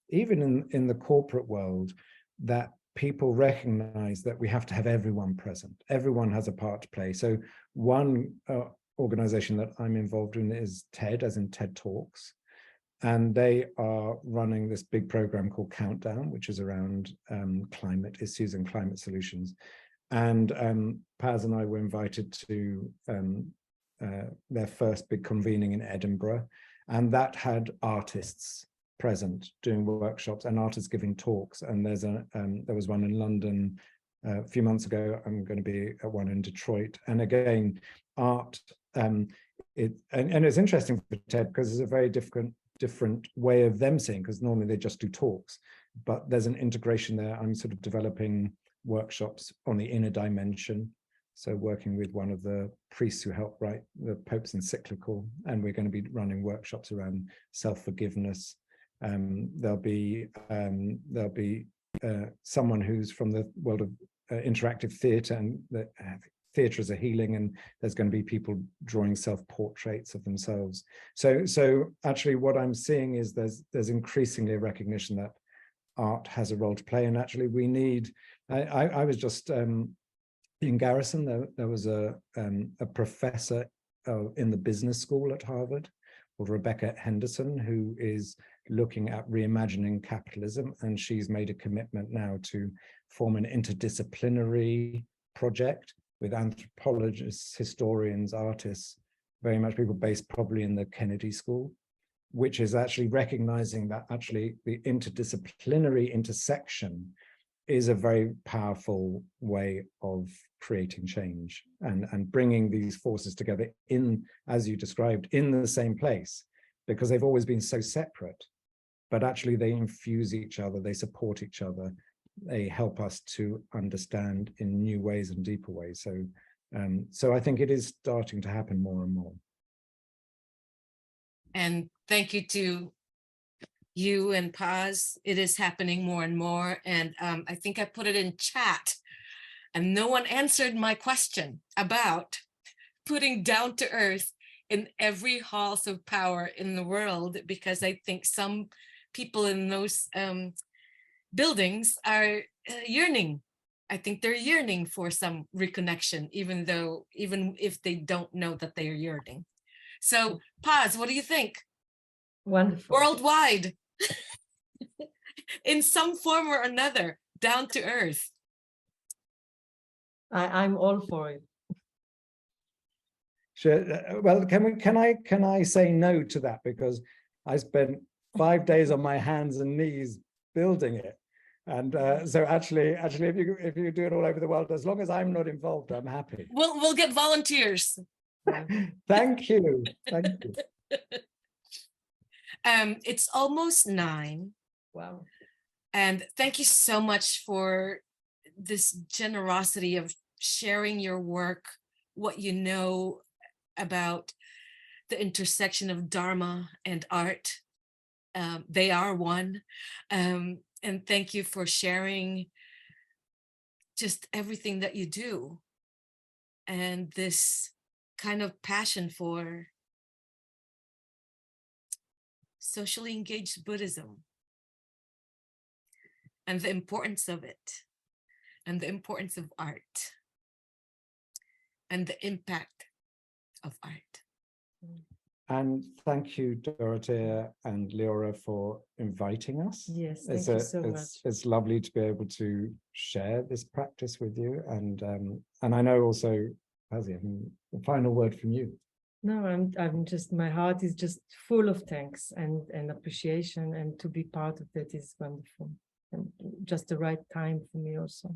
even in the corporate world, that people recognize that we have to have everyone present. Everyone has a part to play. So one organization that I'm involved in is TED, as in TED Talks. And they are running this big program called Countdown, which is around climate issues and climate solutions. And Paz and I were invited to their first big convening in Edinburgh. And that had artists present doing workshops and artists giving talks. And there was one in London a few months ago. I'm going to be at one in Detroit. And again, art, and it's interesting for TED because it's a very different way of them seeing, because normally they just do talks, but there's an integration there. I'm sort of developing workshops on the inner dimension So working with one of the priests who helped write the Pope's encyclical, and we're going to be running workshops around self-forgiveness. There'll be someone who's from the world of interactive theatre, and theatre as a healing, and there's going to be people drawing self-portraits of themselves. So actually what I'm seeing is there's increasingly a recognition that art has a role to play, and actually we need, I was just in Garrison, there was a professor in the business school at Harvard called Rebecca Henderson, who is looking at reimagining capitalism, and she's made a commitment now to form an interdisciplinary project with anthropologists, historians, artists, very much people based probably in the Kennedy School, which is actually recognizing that actually the interdisciplinary intersection is a very powerful way of creating change and bringing these forces together in, as you described, in the same place, because they've always been so separate, but actually they infuse each other, they support each other, they help us to understand in new ways and deeper ways. So I think it is starting to happen more and more. And thank you to you and Paz. It is happening more and more. And I think I put it in chat and no one answered my question about putting down to earth in every halls of power in the world, because I think some people in those buildings are yearning. I think they're yearning for some reconnection, even if they don't know that they are yearning. So Paz, what do you think? Wonderful. Worldwide, in some form or another, down to earth. I'm all for it. Sure. Well, can I say no to that, because I spent 5 days on my hands and knees building it, and so actually, if you do it all over the world, as long as I'm not involved, I'm happy. We'll get volunteers. Thank you. Thank you. It's almost 9. Wow. And thank you so much for this generosity of sharing your work, what you know about the intersection of Dharma and art. They are one. And thank you for sharing just everything that you do and this kind of passion for socially engaged Buddhism and the importance of it, and the importance of art, and the impact of art. And thank you, Dorothea and Leora, for inviting us. Yes, thank you so much. It's lovely to be able to share this practice with you, and I know also, Pazzi, the final word from you. No, I'm just, my heart is just full of thanks and appreciation, and to be part of that is wonderful, and just the right time for me also.